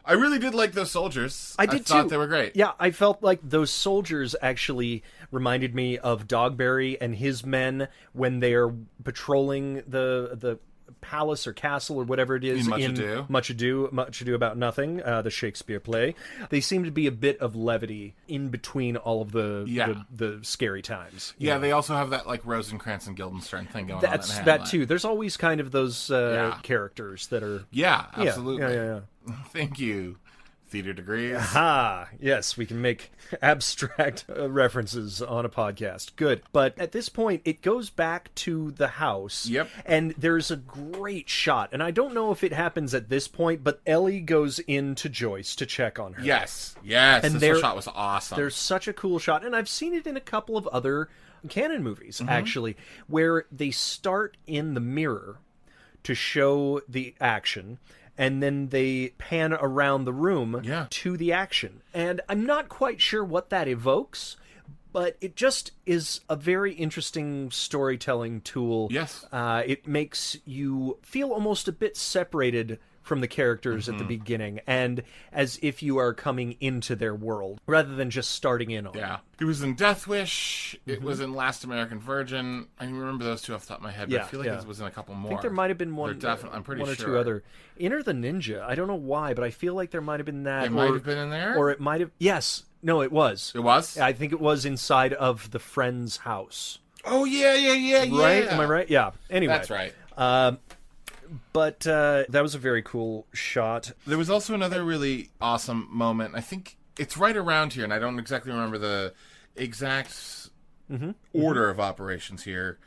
I really did like those soldiers. I thought they were great. Yeah, I felt like those soldiers actually reminded me of Dogberry and his men when they are patrolling the palace or castle or whatever it is in Much Ado About Nothing, the Shakespeare play. They seem to be a bit of levity in between all of the scary times. Yeah, they also have that like Rosencrantz and Guildenstern thing going on. That's that too. There's always kind of those characters that are. Yeah, absolutely. Yeah. Thank you. Theater degrees. Aha! Yes, we can make abstract references on a podcast. Good. But at this point, it goes back to the house. Yep. And there's a great shot. And I don't know if it happens at this point, but Ellie goes into Joyce to check on her. Yes. And this shot was awesome. There's such a cool shot. And I've seen it in a couple of other canon movies, actually, where they start in the mirror to show the action, and then they pan around the room to the action. And I'm not quite sure what that evokes, but it just is a very interesting storytelling tool. Yes. It makes you feel almost a bit separated from the characters at the beginning, and as if you are coming into their world, rather than just starting in on it. Yeah. It was in Death Wish. It was in Last American Virgin. I remember those two off the top of my head, but I feel like it was in a couple more. I think there might have been one. I'm pretty one or sure. two other. Enter the Ninja. I don't know why, but I feel like there might have been that. It might have been in there? Or it might have... Yes. No, it was. It was? I think it was inside of the friend's house. Oh, yeah. Right? Am I right? Yeah. Anyway. That's right. But that was a very cool shot. There was also another really awesome moment. I think it's right around here, and I don't exactly remember the exact order of operations here.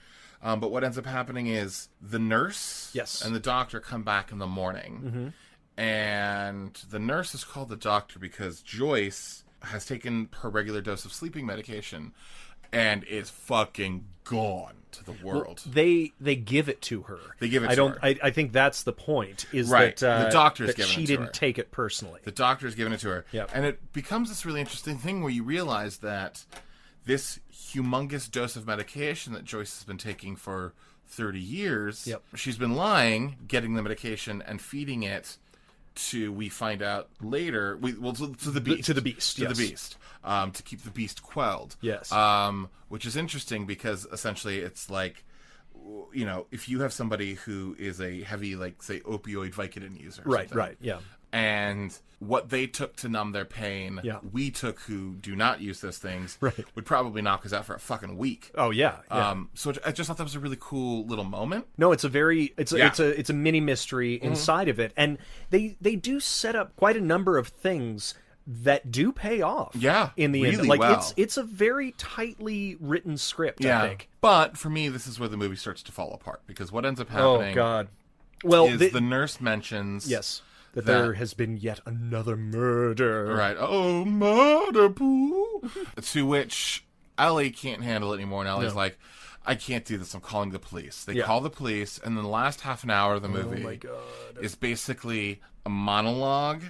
But what ends up happening is the nurse and the doctor come back in the morning. And the nurse is called the doctor because Joyce has taken her regular dose of sleeping medication and is fucking gone to the world. Well, they give it to her. They give it to her. I think that's the point. Is right. that the doctor's that giving she it to didn't her. take it personally. The doctor's giving it to her. Yep. And it becomes this really interesting thing where you realize that this humongous dose of medication that Joyce has been taking for 30 years, she's been lying, getting the medication, and feeding it to, we find out later, to the beast. To the beast, To the beast. To keep the beast quelled. Yes. Which is interesting because essentially it's like, you know, if you have somebody who is a heavy, like, say, opioid Vicodin user. Right, yeah. And what they took to numb their pain, we took who do not use those things, would probably knock us out for a fucking week. Oh, yeah. So I just thought that was a really cool little moment. No, it's a mini mystery inside of it. And they do set up quite a number of things that do pay off. Yeah, in the really end, like well. it's a very tightly written script. Yeah, I think. But for me, this is where the movie starts to fall apart because what ends up happening? Oh God! Well, is the nurse mentions that there has been yet another murder. Right? Oh, murder, poo. To which Ellie can't handle it anymore, and Ellie's like, I can't do this. I'm calling the police. They call the police, and then the last half an hour of the movie is basically a monologue.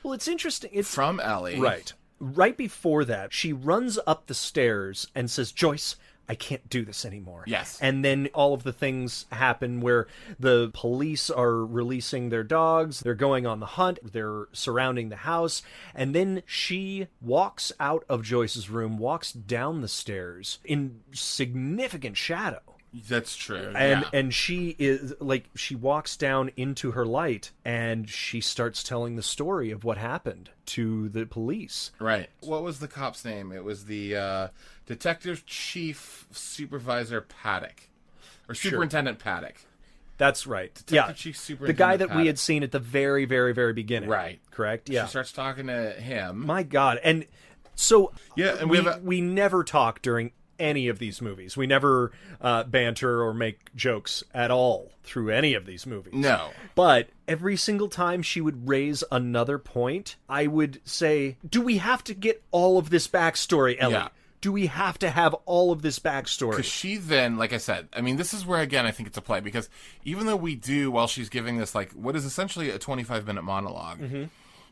Well, it's interesting. It's from Ellie. Right before that, she runs up the stairs and says, Joyce, I can't do this anymore. Yes. And then all of the things happen where the police are releasing their dogs, they're going on the hunt, they're surrounding the house, and then she walks out of Joyce's room, walks down the stairs in significant shadow. That's true. And she is like, she walks down into her light and she starts telling the story of what happened to the police. Right. What was the cop's name? It was the Detective Chief Supervisor Paddock. Or Superintendent Paddock. That's right. Detective Chief Superintendent the guy that Paddock. we had seen at the very, very, very beginning. Right. Correct? Yeah. She starts talking to him. My God. And so and we never talk during any of these movies. We never banter or make jokes at all through any of these movies. No. But every single time she would raise another point, I would say, do we have to get all of this backstory, Ellie? Yeah. Do we have to have all of this backstory? Because she then, like I said, I mean, this is where, again, I think it's a play. Because even though we do, while she's giving this, like, what is essentially a 25-minute monologue,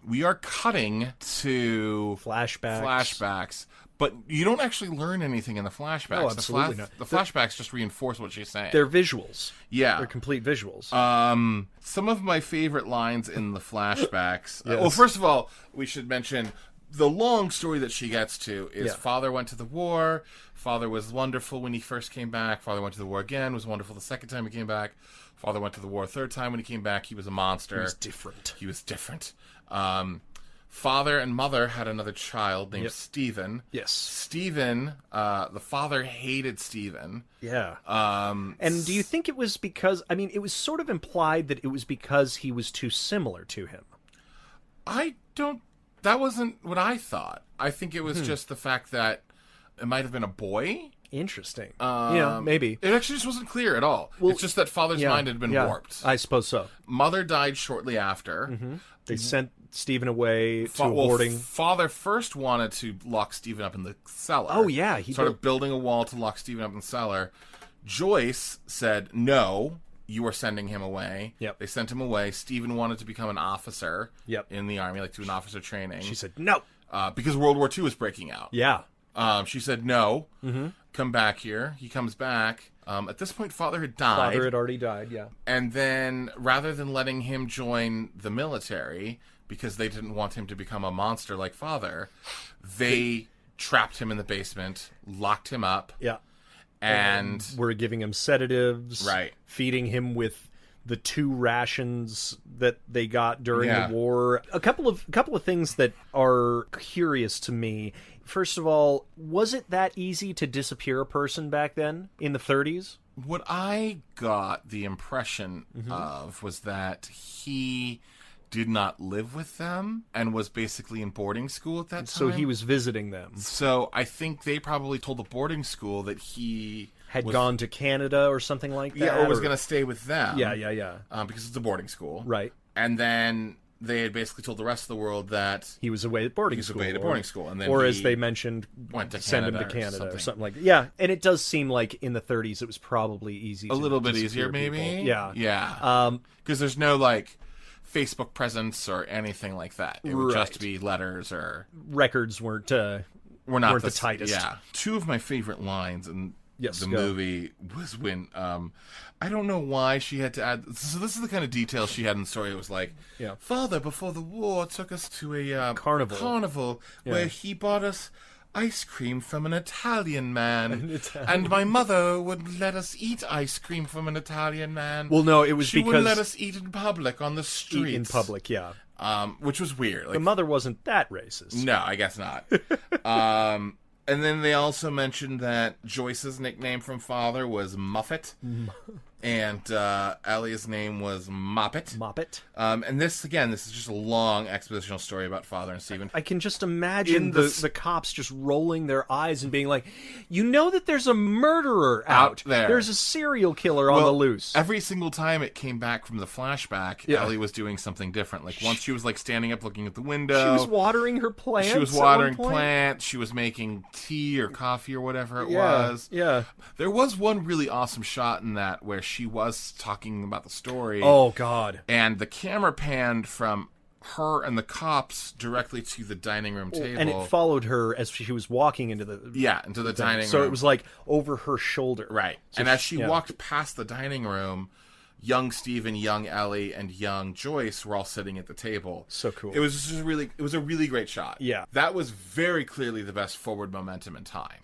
we are cutting to flashbacks, But you don't actually learn anything in the flashbacks. Oh, absolutely not. The flashbacks just reinforce what she's saying. They're visuals. Yeah. They're complete visuals. Some of my favorite lines in the flashbacks. Yes. Well, first of all, we should mention the long story that she gets to is father went to the war. Father was wonderful when he first came back. Father went to the war again. Was wonderful the second time he came back. Father went to the war a third time when he came back. He was a monster. He was different. Father and mother had another child named Stephen. Yes. Stephen, the father hated Stephen. Yeah. And do you think it was because, I mean, it was sort of implied that it was because he was too similar to him? That wasn't what I thought. I think it was just the fact that it might have been a boy. Interesting. Yeah, maybe. It actually just wasn't clear at all. Well, it's just that father's mind had been warped. I suppose so. Mother died shortly after. Mm-hmm. They sent Stephen away to boarding. Father first wanted to lock Stephen up in the cellar. Oh, yeah. He started building a wall to lock Stephen up in the cellar. Joyce said, no, you are sending him away. Yep. They sent him away. Stephen wanted to become an officer in the army, like do an officer training. She said, no. Because World War II was breaking out. Yeah. She said, no, come back here. He comes back. At this point, father had died. Father had already died, yeah. And then, rather than letting him join the military, because they didn't want him to become a monster like father, they trapped him in the basement, locked him up. Yeah. And were giving him sedatives. Right. Feeding him with the 2 rations that they got during the war. A couple of things that are curious to me. First of all, was it that easy to disappear a person back then in the 30s? What I got the impression of was that he did not live with them and was basically in boarding school at that time. So he was visiting them. So I think they probably told the boarding school that he had gone to Canada or something like that. Yeah, or was going to stay with them. Yeah. Because it's a boarding school. Right. And then they had basically told the rest of the world that he was away at boarding school. And then or as they mentioned, went to send Canada him to Canada or something like that. that. Yeah, and it does seem like in the 30s it was probably easy. A little bit easier, maybe? People. Yeah. Because there's no, like, Facebook presence or anything like that. It would just be letters or... Records weren't the tightest. Yeah. 2 of my favorite lines in the movie was when... I don't know why she had to add... So this is the kind of detail she had in the story. It was like, Father, before the war, took us to a carnival where he bought us ice cream from an Italian man. And my mother would let us eat ice cream from an Italian man. Well, no, it was she because... wouldn't let us eat in public on the streets. Eat in public, yeah. Which was weird. Like, the mother wasn't that racist. No, I guess not. And then they also mentioned that Joyce's nickname from father was Muffet. And Ellie's name was Moppet. And this is just a long expositional story about father and Stephen. I can just imagine the cops just rolling their eyes and being like, you know that there's a murderer out there. There's a serial killer on the loose. Every single time it came back from the flashback, Ellie was doing something different. Like once she was like standing up looking at the window. She was watering her plants. She was watering plants. She was making tea or coffee or whatever it was. Yeah. There was one really awesome shot in that where she was talking about the story. Oh, God. And the camera panned from her and the cops directly to the dining room table. And it followed her as she was walking into the... into the dining room. So it was like over her shoulder. Right. So and as she walked past the dining room, young Stephen, young Ellie, and young Joyce were all sitting at the table. So cool. It was just it was a really great shot. Yeah. That was very clearly the best forward momentum in time.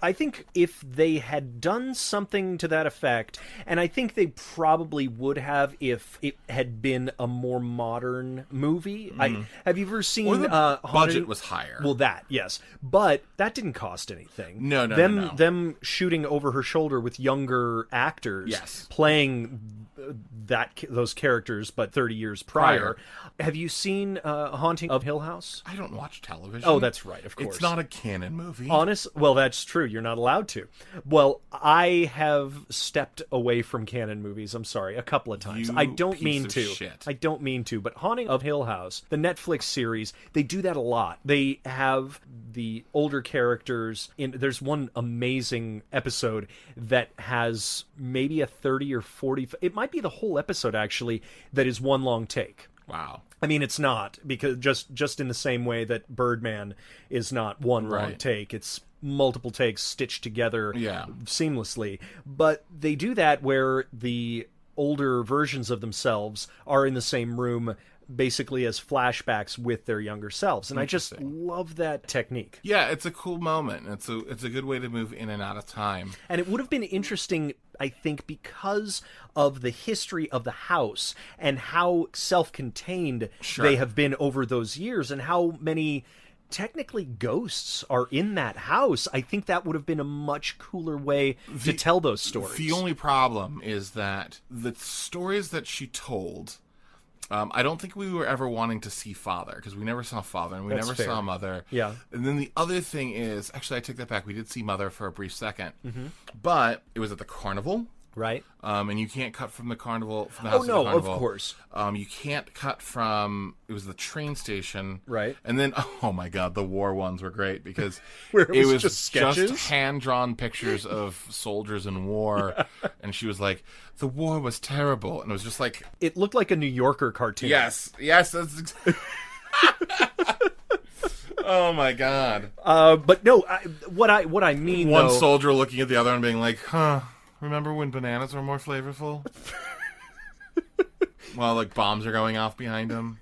I think if they had done something to that effect, and I think they probably would have if it had been a more modern movie. Have you ever seen... Or the budget was higher. Well, yes. But that didn't cost anything. No. Them shooting over her shoulder with younger actors playing those characters, but 30 years prior. Have you seen Haunting of Hill House? I don't watch television. Oh, that's right, of course. It's not a canon movie. Well, that's true. You're not allowed to. Well, I have stepped away from canon movies, I'm sorry, a couple of times. I don't mean to. I don't mean to, but Haunting of Hill House, the Netflix series, they do that a lot. They have the older characters there's one amazing episode that has maybe a 30 or 40, it might be the whole episode actually, that is one long take. Wow. I mean, it's not, because just in the same way that Birdman is not one long take. It's multiple takes stitched together seamlessly. But they do that where the older versions of themselves are in the same room, basically as flashbacks with their younger selves. And I just love that technique. Yeah, it's a cool moment. It's a good way to move in and out of time. And it would have been interesting, I think, because of the history of the house and how self-contained they have been over those years, and how many technically ghosts are in that house. I think that would have been a much cooler way to tell those stories. The only problem is that the stories that she told, I don't think we were ever wanting to see Father, because we never saw Father and we never saw Mother. Yeah. And then the other thing is, actually, I take that back. We did see Mother for a brief second, but it was at the carnival. Right. And you can't cut from the carnival, from the house to the carnival. Of course. You can't cut from, it was the train station. Right. And then, oh my God, the war ones were great, because Where it was just sketches? hand-drawn pixtures of soldiers in war. Yeah. And she was like, the war was terrible. And it was just like... It looked like a New Yorker cartoon. Yes. That's oh my God. But no, what I mean, One though, soldier looking at the other and being like, huh, remember when bananas were more flavorful? While, like, bombs are going off behind him.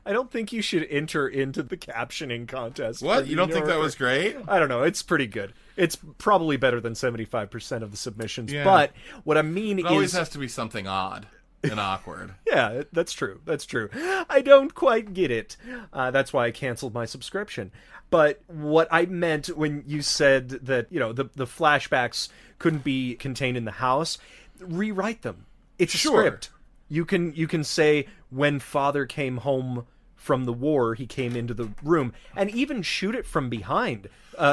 I don't think you should enter into the captioning contest. What? You don't think that was great? I don't know. It's pretty good. It's probably better than 75% of the submissions. Yeah. But what I mean is... It always has to be something odd and awkward. Yeah, that's true. That's true. I don't quite get it. That's why I canceled my subscription. But what I meant when you said that, you know, the flashbacks couldn't be contained in the house, rewrite them. It's a script. You can say, when Father came home from the war, he came into the room, and even shoot it from behind.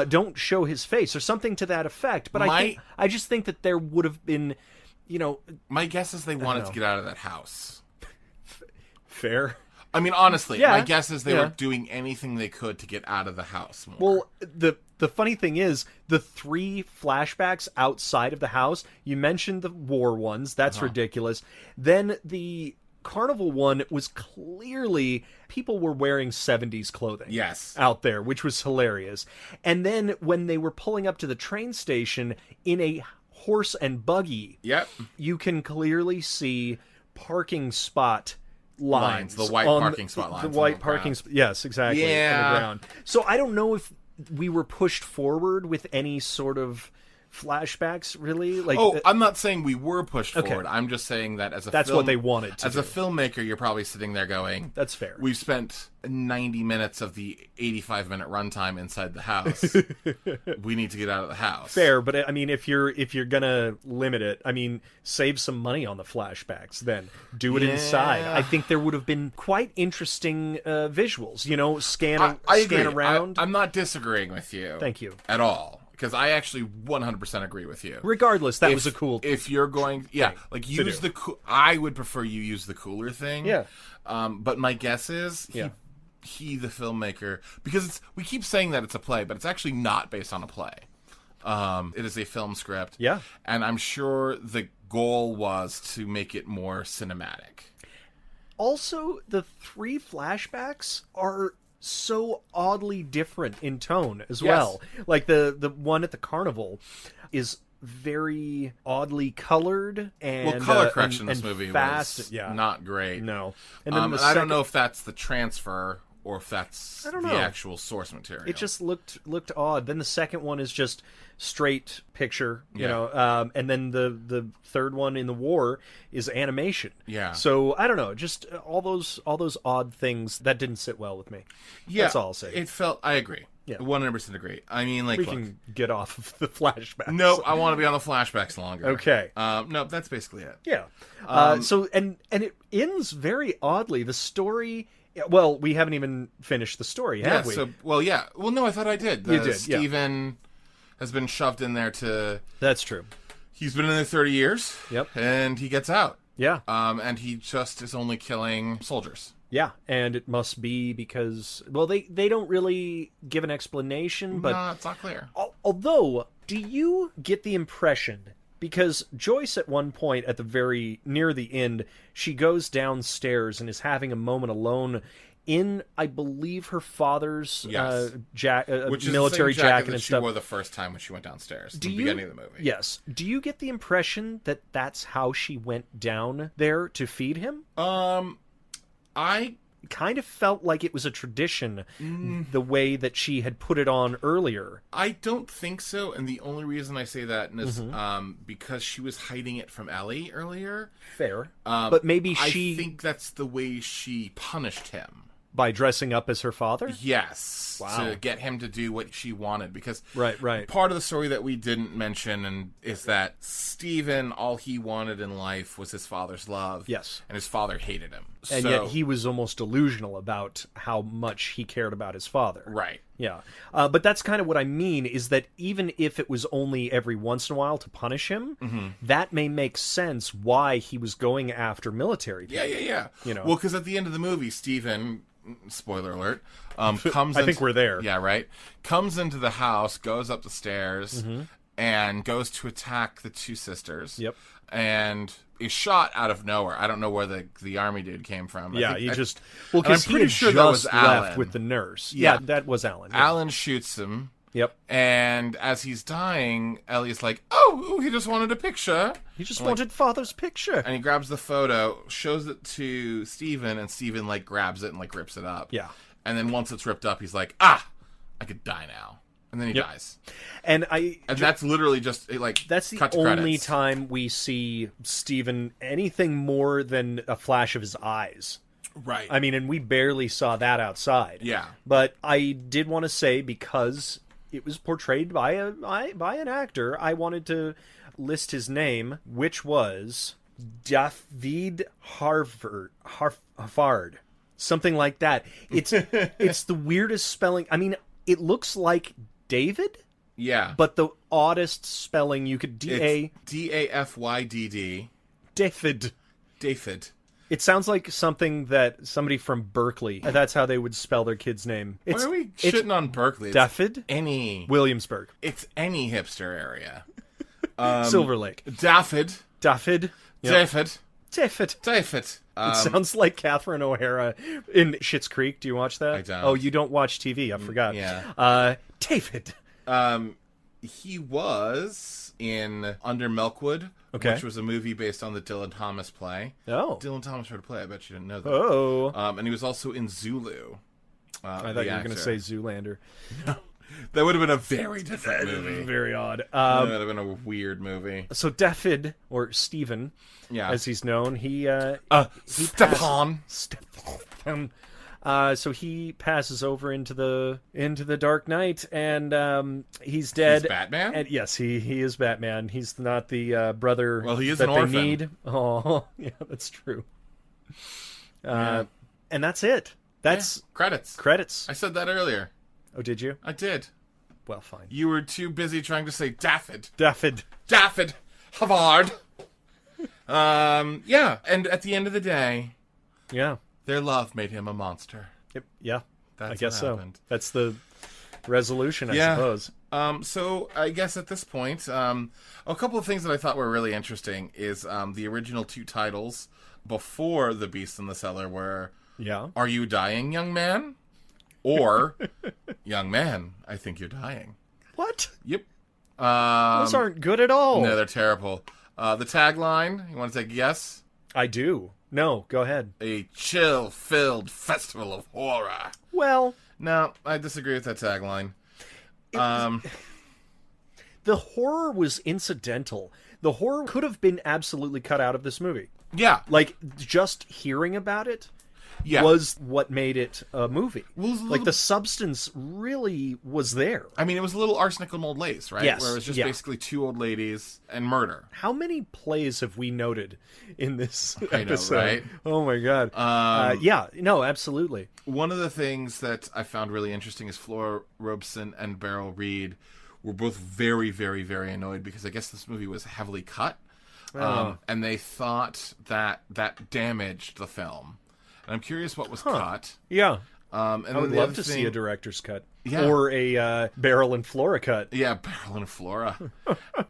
Don't show his face or something to that effect. But I just think that there would have been, you know... My guess is they wanted to get out of that house. Fair. I mean, honestly, my guess is they were doing anything they could to get out of the house more. Well, the funny thing is, the 3 flashbacks outside of the house, you mentioned the war ones, that's ridiculous. Then the carnival one was clearly, people were wearing 70s clothing out there, which was hilarious. And then when they were pulling up to the train station in a horse and buggy, you can clearly see parking spot lines, the white parking spot lines, the white parking yes, exactly, on the ground. So I don't know if we were pushed forward with any sort of flashbacks, really. Like, I'm not saying we were pushed forward. I'm just saying that that's what they wanted to as do. a filmmaker, you're probably sitting there going, "That's fair. We've spent 90 minutes of the 85-minute runtime inside the house. We need to get out of the house." Fair, but I mean, if you're gonna limit it, I mean, save some money on the flashbacks. Then do it inside. I think there would have been quite interesting visuals. You know, scan around. I'm not disagreeing with you. Thank you at all. Because I actually 100% agree with you. Regardless, that was a cool... If you're going... Yeah, like, use the... I would prefer you use the cooler thing. Yeah. But my guess is he, the filmmaker... Because we keep saying that it's a play, but it's actually not based on a play. It is a film script. Yeah. And I'm sure the goal was to make it more cinematic. Also, the 3 flashbacks are... so oddly different in tone as well. Like the one at the carnival is very oddly colored, and color correction in this movie fast. Was not great. No, and then I don't know if that's the transfer or if that's the actual source material. It just looked odd. Then the second one is just straight picture, you know, and then the third one in the war is animation. Yeah. So I don't know, just all those odd things that didn't sit well with me. Yeah, that's all I'll say. It felt. I agree. Yeah, 100% agree. I mean, like, we can get off of the flashbacks. No, I want to be on the flashbacks longer. Okay. No, that's basically it. Yeah. So and it ends very oddly. The story. Well, we haven't even finished the story, have we? Well, no, I thought I did. You did, Stephen has been shoved in there to... That's true. He's been in there 30 years. Yep. And he gets out. Yeah. And he just is only killing soldiers. Yeah, and it must be because... Well, they don't really give an explanation, but... No, it's not clear. Although, do you get the impression Because Joyce, at one point, at the very near the end, she goes downstairs and is having a moment alone in, I believe, her father's Which is military the same jacket that and she stuff. wore the first time when she went downstairs. The beginning of the movie. Yes. Do you get the impression that that's how she went down there to feed him? I kind of felt like it was a tradition, the way that she had put it on earlier. I don't think so, and the only reason I say that is because she was hiding it from Ellie earlier. Fair. But maybe I think that's the way she punished him. By dressing up as her father? Yes. Wow. To get him to do what she wanted. Because right. part of the story that we didn't mention is that Stephen, all he wanted in life was his father's love. Yes. And his father hated him. And yet he was almost delusional about how much he cared about his father. Right. Yeah. But that's kind of what I mean, is that even if it was only every once in a while to punish him, that may make sense why he was going after military people. Yeah. You know? Well, because at the end of the movie, Stephen, spoiler alert, comes I think we're there. Yeah, right. Comes into the house, goes up the stairs, and goes to attack the two sisters. Yep. And is shot out of nowhere. I don't know where the army dude came from. Yeah, because he had sure just that was left Alan. with the nurse. Yeah. Yeah, that was Alan. Yeah. Alan shoots him. Yep. And as he's dying, Ellie's like, oh, he just wanted a picture. He just wanted father's picture. And he grabs the photo, shows it to Stephen, and Stephen, grabs it and, rips it up. Yeah. And then once it's ripped up, he's like, I could die now. And then he dies. And that's literally just, that's the cut to only credits. time we see Stephen anything more than a flash of his eyes. Right. I mean, and we barely saw that outside. Yeah. But I did want to say, because it was portrayed by an actor, I wanted to list his name, which was David Harfard. Something like that. It's the weirdest spelling. I mean, it looks like David. Yeah. But the oddest spelling you could... Dafydd. David. David. It sounds like something that somebody from Berkeley, that's how they would spell their kid's name. Why are we shitting on Berkeley? It's David? Williamsburg. It's any hipster area. Silver Lake. David. Yep. David. It sounds like Catherine O'Hara in Schitt's Creek. Do you watch that? I don't. Oh, you don't watch TV. I forgot. Yeah. David. He was in Under Milkwood, which was a movie based on the Dylan Thomas play. Oh. Dylan Thomas wrote a play. I bet you didn't know that. Oh. And he was also in Zulu. I thought you were going to say Zoolander. That would have been a very different movie. Very odd. That would have been a weird movie. So David, or Stephen, as he's known, Stepan. So he passes over into the Dark Knight, and he's dead. He's Batman? And yes, he is Batman. He's not the brother. Well, he is that an they orphan. need. Oh, yeah, that's true. And that's it. That's credits. I said that earlier. Oh, did you? I did. Well, fine. You were too busy trying to say David. David. Havard. Yeah. And at the end of the day, their love made him a monster. Yeah. That's I guess what happened. So. That's the resolution, I suppose. So I guess at this point, a couple of things that I thought were really interesting is the original two titles before The Beast in the Cellar were Are You Dying, Young Man? Or Young Man, I Think You're Dying. What? Yep. Those aren't good at all. No, they're terrible. The tagline, you want to take a guess? I do. No, go ahead. A chill-filled festival of horror. Well... No, I disagree with that tagline. The horror was incidental. The horror could have been absolutely cut out of this movie. Yeah. Just hearing about it was what made it a movie. The substance really was there. I mean, it was a little arsenic and old lace, right? Yes. Where it was just basically two old ladies and murder. How many plays have we noted in this episode? I know, right? Oh, my God. Absolutely. One of the things that I found really interesting is Flora Robeson and Beryl Reed were both very, very, very annoyed because I guess this movie was heavily cut. And they thought that damaged the film. And I'm curious what was cut. Yeah. And I would then the love other to see thing- a director's cut. Yeah. Or a Beryl and Flora cut. Yeah, Beryl and Flora.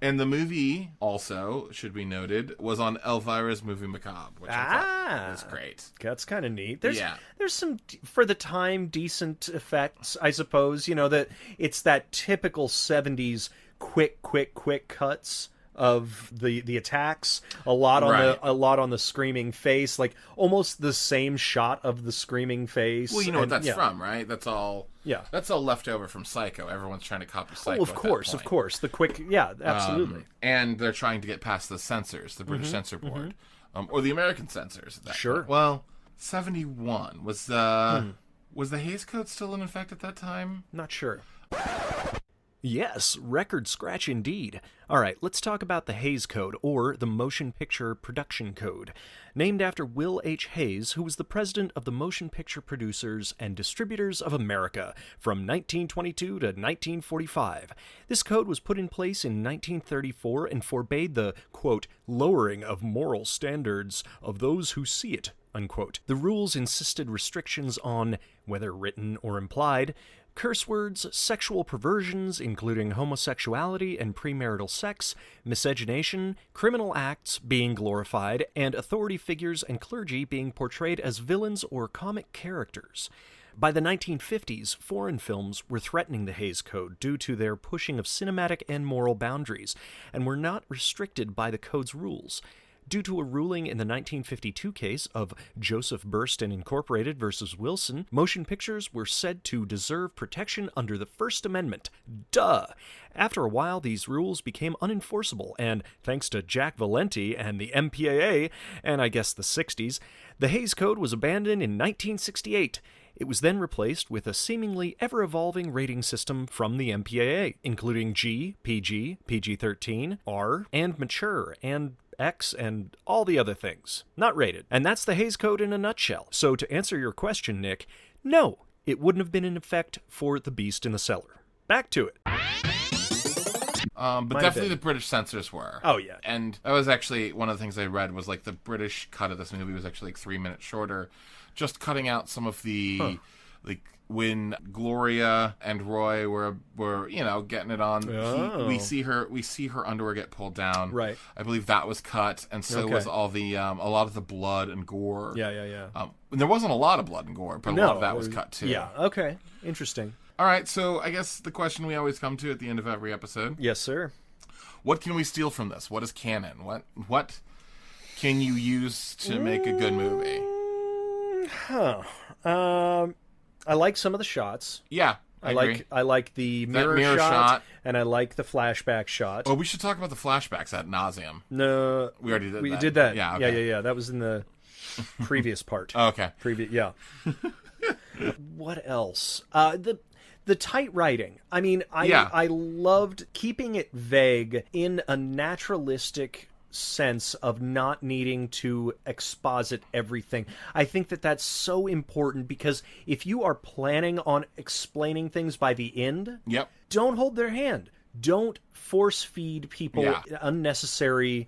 And the movie, also, should be noted, was on Elvira's Movie Macabre, which I thought was great. That's kind of neat. There's Yeah. there's some, for the time, decent effects, I suppose. You know, that it's that typical 70s quick cuts of the attacks, a lot on the screaming face, like almost the same shot of the screaming face. Well, you know what that's from, right? That's all left over from Psycho. Everyone's trying to copy Psycho. Oh, of course. The quick, absolutely. And they're trying to get past the censors, the British censor board, or the American censors. At that point. Well, 71 was the Hays Code still in effect at that time? Not sure. Yes, record scratch indeed. All right, let's talk about the Hays Code, or the Motion Picture Production Code. Named after Will H. Hays, who was the president of the Motion Picture Producers and Distributors of America from 1922 to 1945. This code was put in place in 1934 and forbade the, quote, lowering of moral standards of those who see it, unquote. The rules insisted restrictions on, whether written or implied, curse words, sexual perversions, including homosexuality and premarital sex, miscegenation, criminal acts being glorified, and authority figures and clergy being portrayed as villains or comic characters. By the 1950s, foreign films were threatening the Hays Code due to their pushing of cinematic and moral boundaries, and were not restricted by the code's rules. Due to a ruling in the 1952 case of Joseph Burstyn Incorporated versus Wilson, motion pictures were said to deserve protection under the First Amendment. Duh! After a while, these rules became unenforceable, and thanks to Jack Valenti and the MPAA, and I guess the 60s, the Hays Code was abandoned in 1968. It was then replaced with a seemingly ever-evolving rating system from the MPAA, including G, PG, PG-13, R, and mature, and X, and all the other things. Not rated. And that's the Hays Code in a nutshell. So to answer your question, Nick, no, it wouldn't have been in effect for The Beast in the Cellar. Back to it. But definitely the British censors were. Oh, yeah. And that was actually one of the things I read was like the British cut of this movie was actually like 3 minutes shorter, just cutting out some of the like when Gloria and Roy were getting it on. We see her underwear get pulled down. Right. I believe that was cut, and so was all the a lot of the blood and gore. Yeah. There wasn't a lot of blood and gore, but a lot of that was cut too. Yeah. Okay. Interesting. All right, so I guess the question we always come to at the end of every episode. Yes, sir. What can we steal from this? What is canon? What can you use to make a good movie? I like some of the shots. Yeah, I agree. I like the mirror shot, and I like the flashback shot. Oh, we should talk about the flashbacks ad nauseum. No, we already did. We did that. Yeah, okay. yeah. That was in the previous part. Oh, okay. Yeah. What else? The tight writing. I mean, I loved keeping it vague in a naturalistic sense of not needing to exposit everything. I think that that's so important because if you are planning on explaining things by the end, don't hold their hand. Don't force feed people unnecessary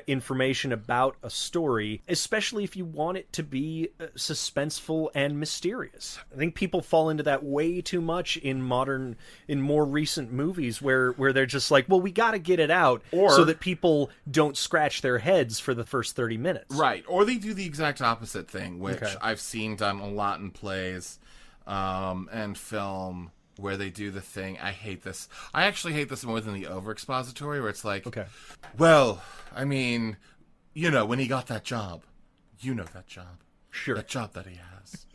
information about a story, especially if you want it to be suspenseful and mysterious. I think people fall into that way too much in more recent movies where they're just like, well, we got to get it out so that people don't scratch their heads for the first 30 minutes. Right. Or they do the exact opposite thing, which I've seen done a lot in plays and film, where they do the thing. I hate this. I actually hate this more than the over-expository, where it's like, well, I mean, when he got that job, that job. Sure. That job that he has.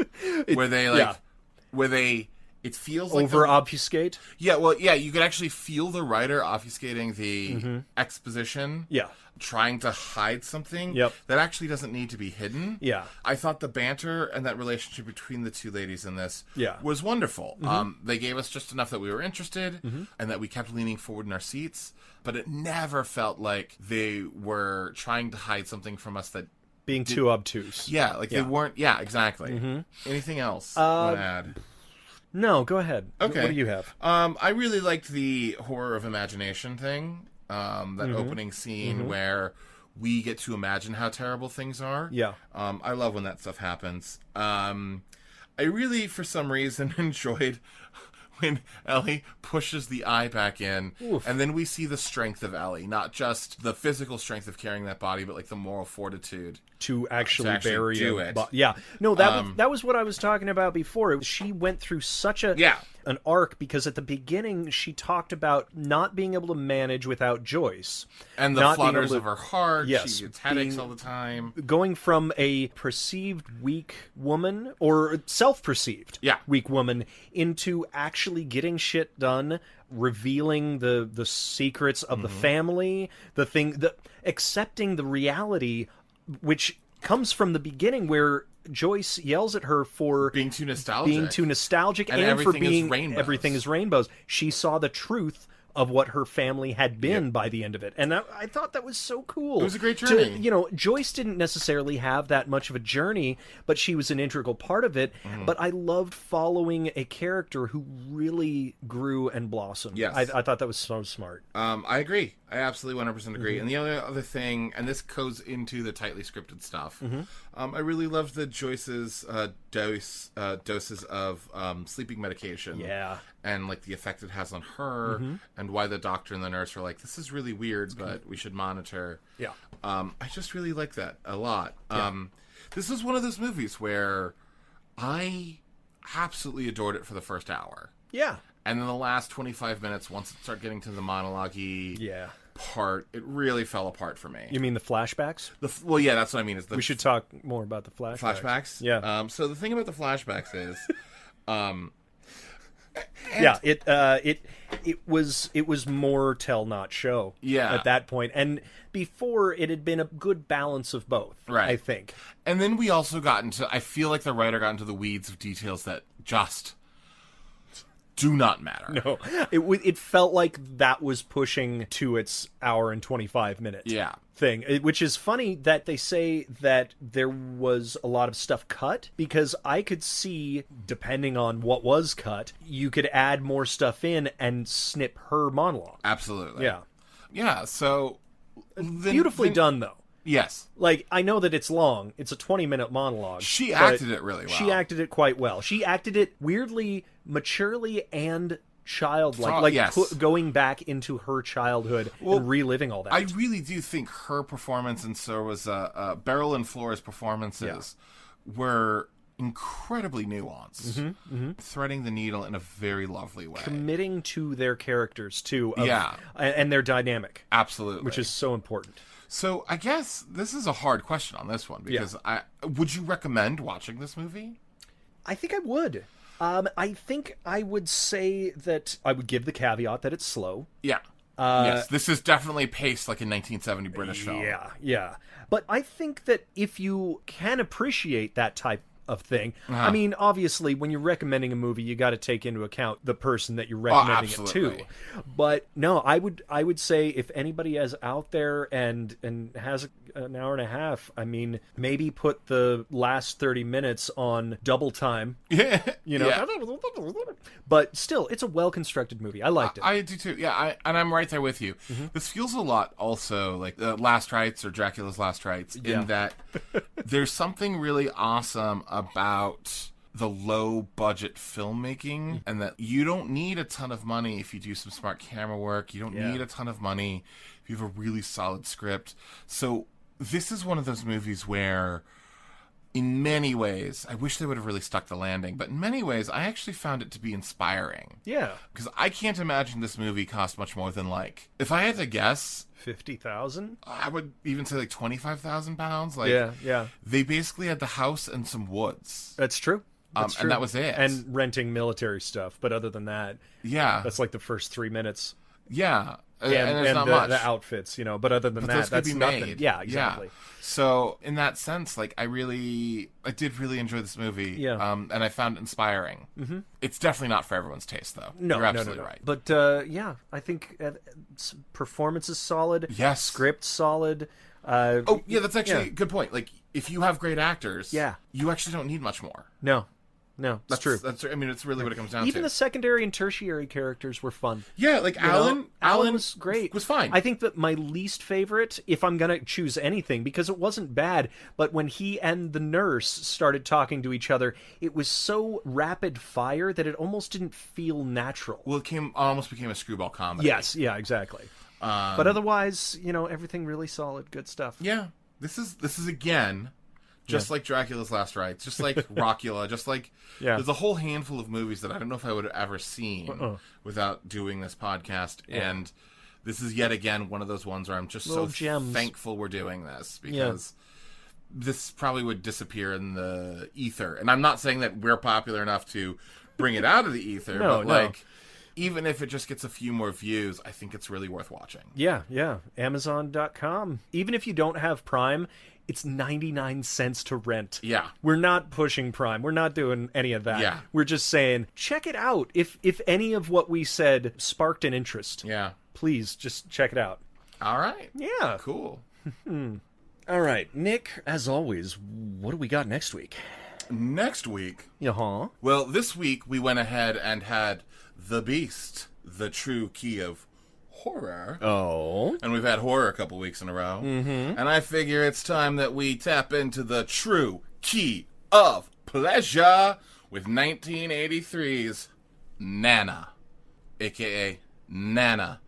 Where they, it feels like... Over-obfuscate? Yeah, well, yeah, you could actually feel the writer obfuscating the exposition. Yeah. Trying to hide something that actually doesn't need to be hidden. Yeah. I thought the banter and that relationship between the two ladies in this was wonderful. They gave us just enough that we were interested and that we kept leaning forward in our seats, but it never felt like they were trying to hide something from us that being too obtuse. Yeah, like they weren't. Yeah, exactly. Anything else you want to add? No, go ahead. Okay. What do you have? I really liked the horror of imagination thing. That opening scene where we get to imagine how terrible things are. Yeah. I love when that stuff happens. I I really, for some reason, enjoyed when Ellie pushes the eye back in, and then we see the strength of Ellie, not just the physical strength of carrying that body, but like the moral fortitude to actually bury do it. it. Yeah, no, that was what I was talking about before. She went through such an arc, because at the beginning she talked about not being able to manage without Joyce, and the flutters of her heart. Yes, she gets headaches all the time. Going from a perceived weak woman, or self-perceived weak woman, into actually getting shit done, revealing the secrets of the family, accepting the reality, which comes from the beginning where Joyce yells at her for being too nostalgic, and for being is everything is rainbows. She saw the truth of what her family had been by the end of it, and I thought that was so cool. It was a great journey. Joyce didn't necessarily have that much of a journey, but she was an integral part of it. But I loved following a character who really grew and blossomed. Yes. I thought that was so smart. I agree. I absolutely 100% agree. And the other thing, and this goes into the tightly scripted stuff, I really loved the Joyce's doses of sleeping medication. Yeah. And like the effect it has on her, and why the doctor and the nurse are like, this is really weird, but we should monitor. Yeah. I just really like that a lot. This is one of those movies where I absolutely adored it for the first hour. Yeah. And then the last 25 minutes, once it started getting to the monologue-y part, it really fell apart for me. You mean the flashbacks? Well, yeah, that's what I mean. Is we should talk more about the flashbacks. Flashbacks? Yeah. So the thing about the flashbacks is... It was more tell not show at that point, and before it had been a good balance of both, right? I think. And then we also got into, I feel like the writer got into the weeds of details that just do not matter. No, it felt like that was pushing to its hour and 25 minutes thing, which is funny that they say that there was a lot of stuff cut, because I could see, depending on what was cut, you could add more stuff in and snip her monologue. Absolutely. Yeah. Yeah, so... Beautifully done, though. Yes. Like, I know that it's long. It's a 20-minute monologue. She acted it really well. She acted it quite well. She acted it weirdly, maturely, and childlike. Going back into her childhood and reliving all that. I really do think her performance, and so was Beryl and Flora's performances, were incredibly nuanced. Threading the needle in a very lovely way. Committing to their characters, too. And their dynamic. Absolutely. Which is so important. So I guess this is a hard question on this one, because would you recommend watching this movie? I think I would. I think I would say that I would give the caveat that it's slow. Yeah. Yes, this is definitely paced like a 1970 British film. Yeah. But I think that if you can appreciate that type of thing. I mean, obviously, when you're recommending a movie, you got to take into account the person that you're recommending it to. But no, I would say if anybody is out there and has an hour and a half, I mean, maybe put the last 30 minutes on double time. You know. But still, it's a well-constructed movie. I liked it. I do too. Yeah, and I'm right there with you. This feels a lot also like Last Rites or Dracula's Last Rites, in that there's something really awesome about the low budget filmmaking, and that you don't need a ton of money if you do some smart camera work. You don't need a ton of money if you have a really solid script. So this is one of those movies where, in many ways, I wish they would have really stuck the landing, but in many ways, I actually found it to be inspiring. Yeah. Because I can't imagine this movie cost much more than, like, if I had to guess... 50,000? I would even say, like, 25,000 pounds. Like, yeah. They basically had the house and some woods. That's true. That's true. And that was it. And renting military stuff, but other than that... Yeah. That's like the first 3 minutes. Yeah. And there's not much. The outfits, you know, but other than that, that's nothing. Made. Yeah, exactly. Yeah. So, in that sense, like, I did really enjoy this movie. Yeah. And I found it inspiring. Mm-hmm. It's definitely not for everyone's taste, though. No, you're absolutely right. But, yeah, I think performance is solid. Yes. Script solid. That's actually a good point. Like, if you have great actors, you actually don't need much more. No. No, it's true. I mean, it's really what it comes down to. Even the secondary and tertiary characters were fun. Yeah, like Alan was great. Was fine. I think that my least favorite, if I'm going to choose anything, because it wasn't bad, but when he and the nurse started talking to each other, it was so rapid fire that it almost didn't feel natural. Well, it almost became a screwball comedy. Yes, yeah, exactly. But otherwise, everything really solid, good stuff. Yeah, this is again, just like Dracula's Last Rites, just like Rockula, just like there's a whole handful of movies that I don't know if I would have ever seen without doing this podcast, and this is yet again one of those ones where I'm just Little so gems. thankful we're doing this, because this probably would disappear in the ether, and I'm not saying that we're popular enough to bring it out of the ether, but like, even if it just gets a few more views, I think it's really worth watching. Yeah. Amazon.com. Even if you don't have Prime, it's 99 cents to rent. Yeah. We're not pushing Prime. We're not doing any of that. Yeah. We're just saying, check it out. If any of what we said sparked an interest, please just check it out. All right. Yeah. Cool. All right. Nick, as always, what do we got next week? Next week? Uh-huh. Well, this week we went ahead and had The Beast, the true key of horror. Oh. And we've had horror a couple weeks in a row. Mm-hmm. And I figure it's time that we tap into the true key of pleasure with 1983's Nana, a.k.a. Nana,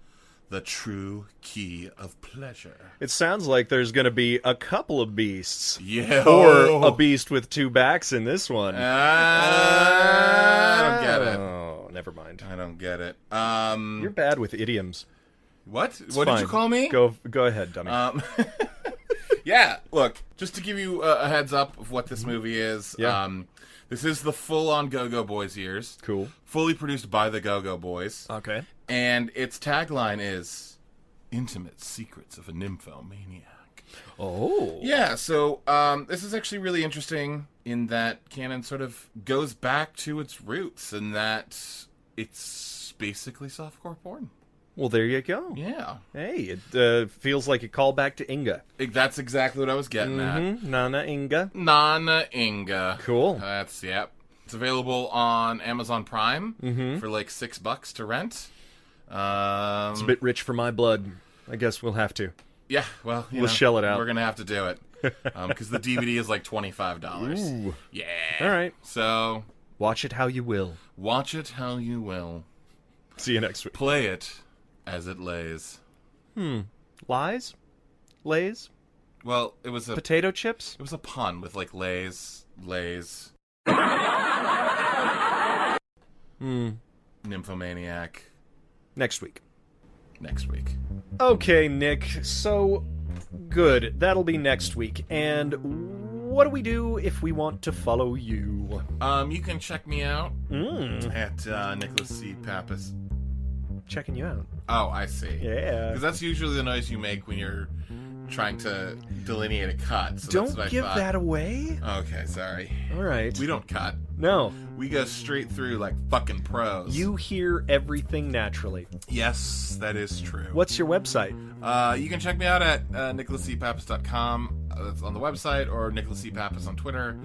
the true key of pleasure. It sounds like there's going to be a couple of beasts. Yeah. Or a beast with two backs in this one. I don't get it. Oh, never mind. I don't get it. You're bad with idioms. What? What did you call me? Go ahead, dummy. Yeah, look, just to give you a heads up of what this movie is, this is the full-on Go-Go Boys years. Cool. Fully produced by the Go-Go Boys. Okay. And its tagline is, Intimate Secrets of a Nymphomaniac. Oh. Yeah, so this is actually really interesting in that canon sort of goes back to its roots, and that it's basically softcore porn. Well, there you go. Yeah. Hey, it feels like a callback to Inga. That's exactly what I was getting at. Nana Inga. Nana Inga. Cool. It's available on Amazon Prime for like $6 to rent. It's a bit rich for my blood. I guess we'll have to. Yeah, well, we'll shell it out. We're going to have to do it. Because the DVD is like $25. Ooh. Yeah. All right. So, watch it how you will. Watch it how you will. See you next week. Play it as it lays. Lies? Lays? Well, it was a... Potato chips? It was a pun with like lays. Nymphomaniac. Next week. Okay, Nick, so good. That'll be next week. And what do we do if we want to follow you? You can check me out at Nicholas C. Pappas. Checking you out. Oh, I see. Yeah. Because that's usually the noise you make when you're trying to delineate a cut. So don't that's what give I thought. that away. Okay, sorry. All right. We don't cut. No. We go straight through like fucking pros. You hear everything naturally. Yes, that is true. What's your website? You can check me out at nicholascpappas.com. That's on the website, or Nicholas C. Pappas on Twitter.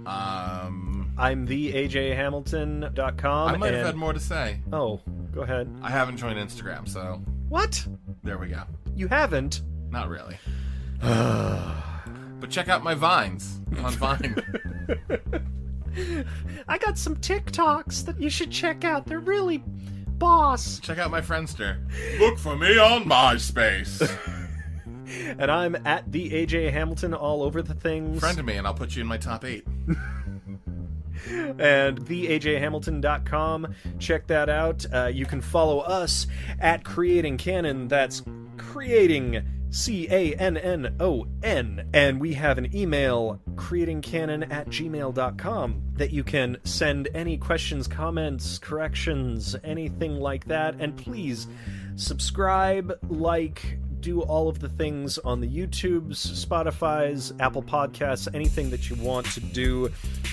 I'm theajhamilton.com. I might have had more to say. Oh, go ahead. I haven't joined Instagram, so... What? There we go. You haven't? Not really. But check out my Vines on Vine. I got some TikToks that you should check out. They're really boss. Check out my Friendster. Look for me on MySpace. And I'm at the AJ Hamilton all over the things. Friend me and I'll put you in my top 8. And theajhamilton.com. Check that out. You can follow us at Creating Canon. That's Creating CANNON. And we have an email, creatingcanon@gmail.com, that you can send any questions, comments, corrections, anything like that. And please subscribe, like, do all of the things on the YouTubes, Spotify's, Apple Podcasts, anything that you want to do.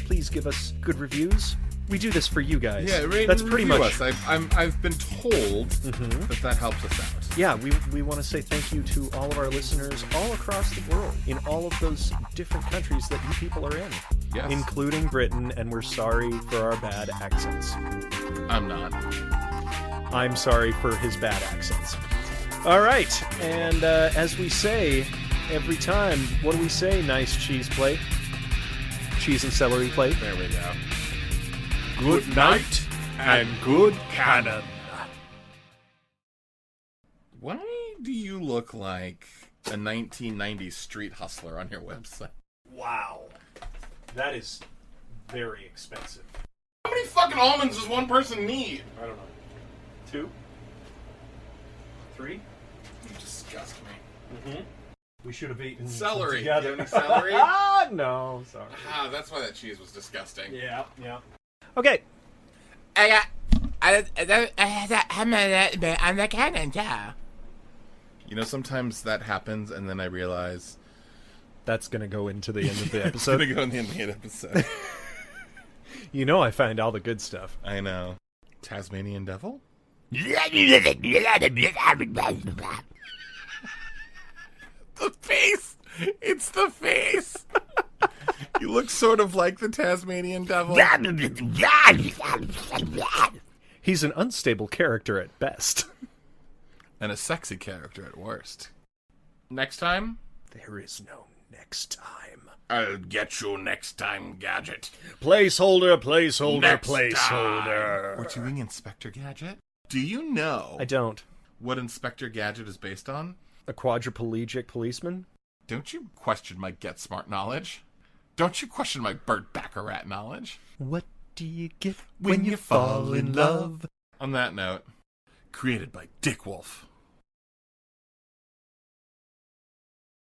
Please give us good reviews. We do this for you guys. Yeah, rate That's and pretty review much. us. I've been told that helps us out. yeah, we want to say thank you to all of our listeners all across the world, in all of those different countries that you people are in, Yes. including Britain, and we're sorry for our bad accents. I'm not. I'm sorry for his bad accents. All right, and as we say every time, what do we say? Nice cheese plate. Cheese and celery plate. There we go. Good night and good cannon. Why do you look like a 1990s street hustler on your website? Wow. That is very expensive. How many fucking almonds does one person need? I don't know. 2? 3? You disgust me. Mm-hmm. We should have eaten Celery. together. You have any celery? Ah, no, sorry. Ah, that's why that cheese was disgusting. Yeah. Okay. I'm the cannon, yeah. You know, sometimes that happens, and then I realize That's going to go into the end of the it's going episode. to go in the end of the episode. You know I find all the good stuff. I know. Tasmanian devil? The face! It's the face! You look sort of like the Tasmanian devil. He's an unstable character at best. And a sexy character at worst. Next time? There is no next time. I'll get you next time, Gadget. Placeholder, placeholder, Next placeholder. We're doing Inspector Gadget? Do you know I don't. what Inspector Gadget is based on? A quadriplegic policeman? Don't you question my Get Smart knowledge? Don't you question my Burt Baccarat knowledge? What do you get when you fall in love? On that note, created by Dick Wolf.